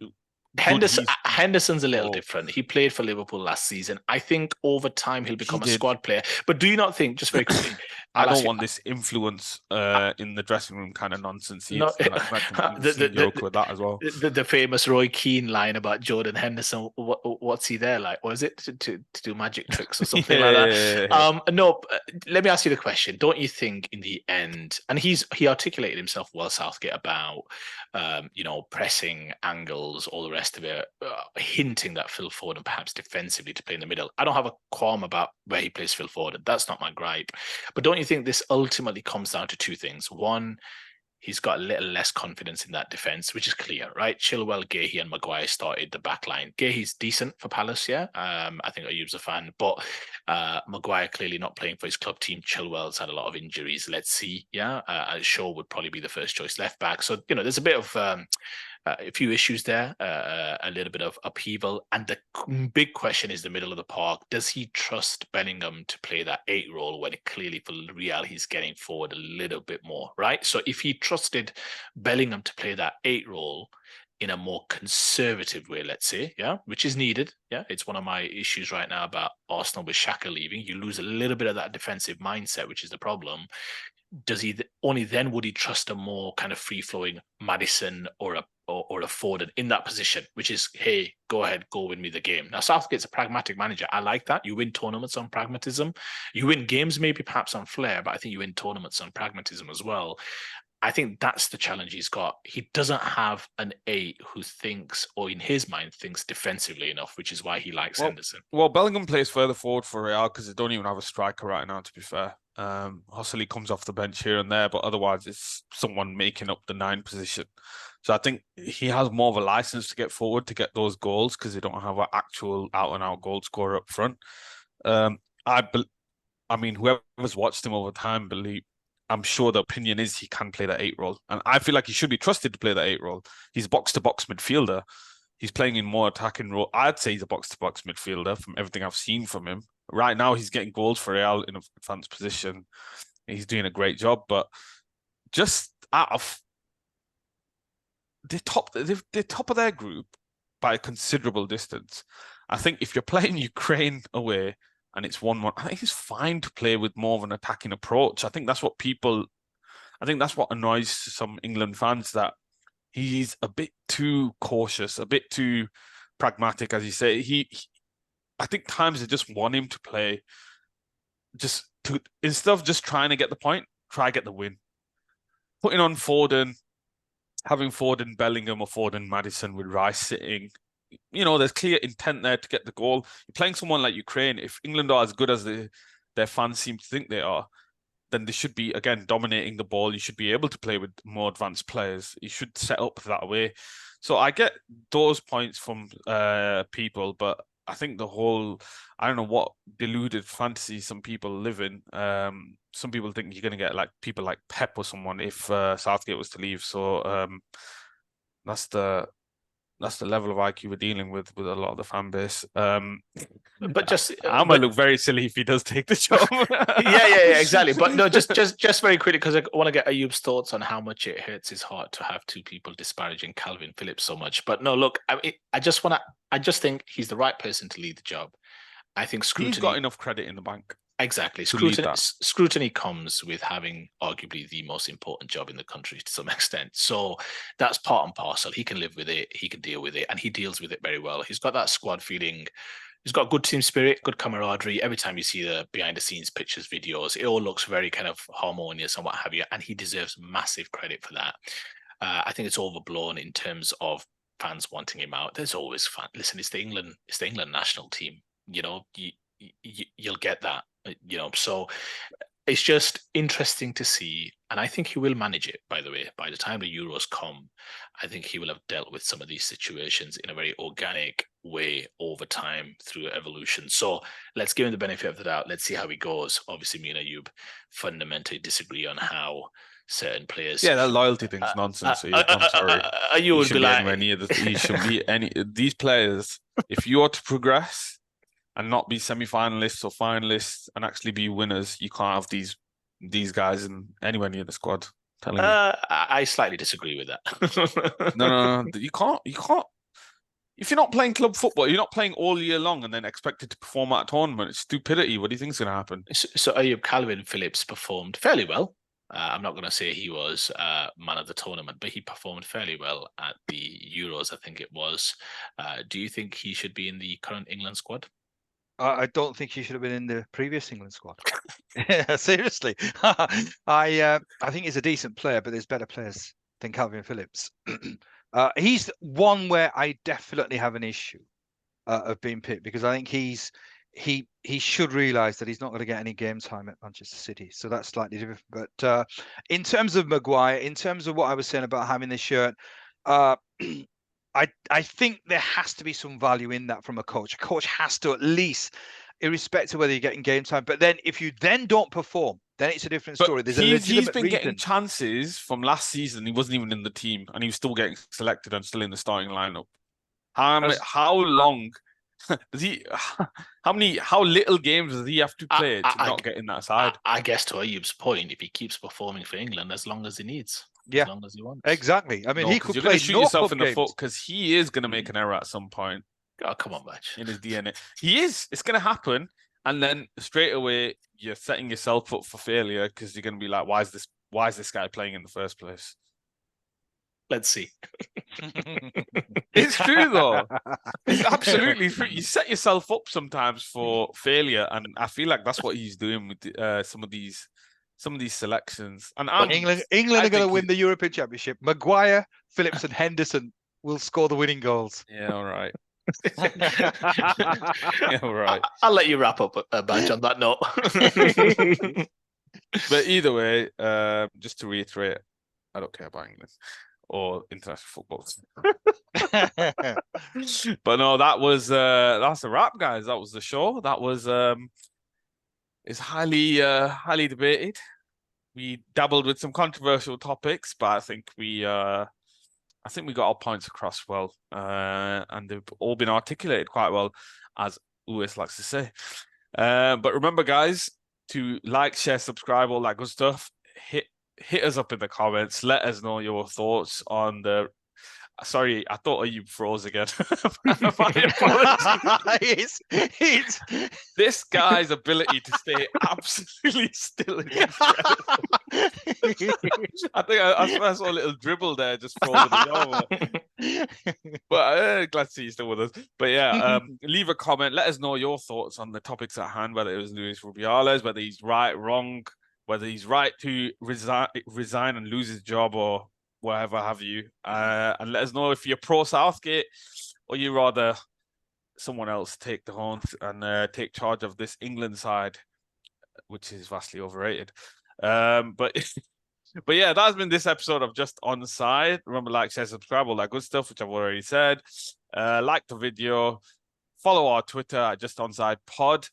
Henderson's a little different. He played for Liverpool last season. I think over time he'll become a squad player. But do you not think, just very quickly, I don't want this influence in the dressing room kind of nonsense. The joke with that as well. The famous Roy Keane line about Jordan Henderson. What's he there like? Or is it to do magic tricks or something like that? No, let me ask you the question. Don't you think in the end, and he articulated himself well, Southgate, about pressing angles, all the rest of it, hinting that Phil Foden perhaps defensively to play in the middle. I don't have a qualm about where he plays Phil Foden. That's not my gripe. But don't you think this ultimately comes down to two things? One, he's got a little less confidence in that defence, which is clear, right? Chilwell, Guehi and Maguire started the back line. Guehi's decent for Palace, yeah. I think Ayub's a fan, but Maguire clearly not playing for his club team. Chilwell's had a lot of injuries. Let's see, yeah. Shaw would probably be the first choice left back. So, there's a bit of a few issues there, a little bit of upheaval. And the big question is the middle of the park. Does he trust Bellingham to play that 8 role when clearly for Real he's getting forward a little bit more, right? So if he trusted Bellingham to play that 8 role in a more conservative way, let's say, yeah, which is needed. Yeah, it's one of my issues right now about Arsenal with Xhaka leaving. You lose a little bit of that defensive mindset, which is the problem. Does he only then would he trust a more kind of free-flowing Maddison or a Foden in that position, which is, hey, go ahead, go win me the game. Now, Southgate's a pragmatic manager. I like that. You win tournaments on pragmatism. You win games maybe perhaps on flair, but I think you win tournaments on pragmatism as well. I think that's the challenge he's got. He doesn't have an 8 who thinks, or in his mind, thinks defensively enough, which is why he likes Henderson. Well, Bellingham plays further forward for Real because they don't even have a striker right now, to be fair. Hossley comes off the bench here and there, but otherwise it's someone making up the 9 position. So I think he has more of a license to get forward to get those goals because they don't have an actual out-and-out goal scorer up front. I mean, whoever's watched him over time, I'm sure the opinion is he can play that 8 role. And I feel like he should be trusted to play that 8 role. He's box-to-box midfielder. He's playing in more attacking role. I'd say he's a box-to-box midfielder from everything I've seen from him. Right now, he's getting goals for Real in a advanced position. He's doing a great job, but just out of they're top of their group by a considerable distance. I think if you're playing Ukraine away and it's 1-1, I think it's fine to play with more of an attacking approach. I think that's what annoys some England fans, that he's a bit too cautious, a bit too pragmatic, as you say. I think times they just want him to play instead of just trying to get the point, try get the win. Putting on Foden, having Foden, Bellingham, or Foden, Maddison with Rice sitting, there's clear intent there to get the goal. You're playing someone like Ukraine. If England are as good as their fans seem to think they are, then they should be, again, dominating the ball. You should be able to play with more advanced players. You should set up that way. So I get those points from people, but I think the whole, I don't know what deluded fantasy some people live in. Some people think you're going to get like people like Pep or someone if Southgate was to leave. So that's the level of IQ we're dealing with a lot of the fan base. But just I might look very silly if he does take the job. yeah, exactly. But no, just very quickly, because I want to get Ayub's thoughts on how much it hurts his heart to have two people disparaging Calvin Phillips so much. But no, look, I just think he's the right person to lead the job. I think scrutiny. He's got enough credit in the bank. Exactly. to lead that. Scrutiny comes with having arguably the most important job in the country to some extent. So that's part and parcel. He can live with it. He can deal with it. And he deals with it very well. He's got that squad feeling. He's got good team spirit, good camaraderie. Every time you see the behind the scenes pictures, videos, it all looks very kind of harmonious and what have you. And he deserves massive credit for that. I think it's overblown in terms of fans wanting him out. There's always fun. Listen, it's the England national team. You know, you'll get that. You know, so it's just interesting to see, and I think he will manage it. By the way, by the time the Euros come, I think he will have dealt with some of these situations in a very organic way over time through evolution. So let's give him the benefit of the doubt. Let's see how he goes. Obviously, me and Ayub fundamentally disagree on how certain players. Yeah, that loyalty thing's nonsense. I'm sorry. You would be like, he shouldn't be any these players. If you are to progress and not be semi-finalists or finalists and actually be winners, you can't have these guys in anywhere near the squad. Telling you. I slightly disagree with that. No. You can't. If you're not playing club football, you're not playing all year long and then expected to perform at a tournament. It's stupidity. What do you think is going to happen? So Ayub, Calvin Phillips performed fairly well. I'm not going to say he was man of the tournament, but he performed fairly well at the Euros, I think it was. Do you think he should be in the current England squad? I don't think he should have been in the previous England squad. Seriously, I think he's a decent player, but there's better players than Calvin Phillips. He's one where I definitely have an issue of being picked, because I think he should realise that he's not going to get any game time at Manchester City, so that's slightly different. But in terms of Maguire, in terms of what I was saying about having this shirt, I think there has to be some value in that from a coach. A coach has to at least, irrespective of whether you're getting game time. But then if you then don't perform, then it's a different story. There's he's been getting chances from last season. He wasn't even in the team, and he was still getting selected and still in the starting lineup. How long does he? How little games does he have to play to not get in that side? I guess to Ayub's point, if he keeps performing for England as long as he needs. Yeah, as long as he wants. Exactly. I mean, he could play. Shoot yourself in the games. foot, because he is going to make an error at some point. Oh, come on, Batch. In his DNA, he is. It's going to happen, and then straight away you're setting yourself up for failure, because you're going to be like, "Why is this guy playing in the first place?" Let's see. It's true though. It's absolutely true. You set yourself up sometimes for failure, and I feel like that's what he's doing with some of these selections. And England are going to win the European Championship. Maguire, Phillips, and Henderson will score the winning goals. Yeah, all right. Yeah, all right. I'll let you wrap up, Badge, on that note. But either way, just to reiterate, I don't care about England or international football. But no, that's a wrap, guys. That was the show. That was is highly debated. We dabbled with some controversial topics, but I think we got our points across well, and they've all been articulated quite well, as Luis likes to say. But remember, guys, to like, share, subscribe, all that good stuff. Hit us up in the comments. Let us know your thoughts on the. Sorry, I thought you froze again. My apologies. This guy's ability to stay absolutely still is incredible. I think I saw a little dribble there, just frozen it over. But glad to see you still with us. But yeah, leave a comment. Let us know your thoughts on the topics at hand, whether it was Luis Rubiales, whether he's right, wrong, whether he's right to resign and lose his job, or whatever have you, and let us know if you're pro Southgate or you rather someone else take the horns and take charge of this England side, which is vastly overrated. But yeah, that's been this episode of Just Onside. Remember, like, share, subscribe, all that good stuff, which I've already said. Like the video, Follow our Twitter at Just Onside Pod.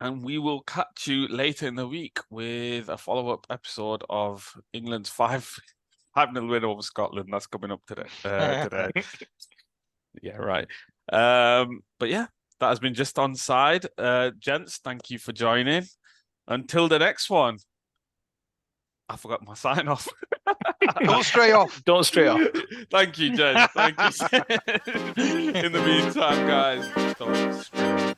And we will catch you later in the week with a follow-up episode of England's 5-0 win over Scotland. That's coming up today. Yeah, right. But yeah, that has been Just Onside. Gents, thank you for joining. Until the next one. I forgot my sign off. Don't stray off. Don't stray off. Thank you, gents. Thank you. In the meantime, guys, don't stray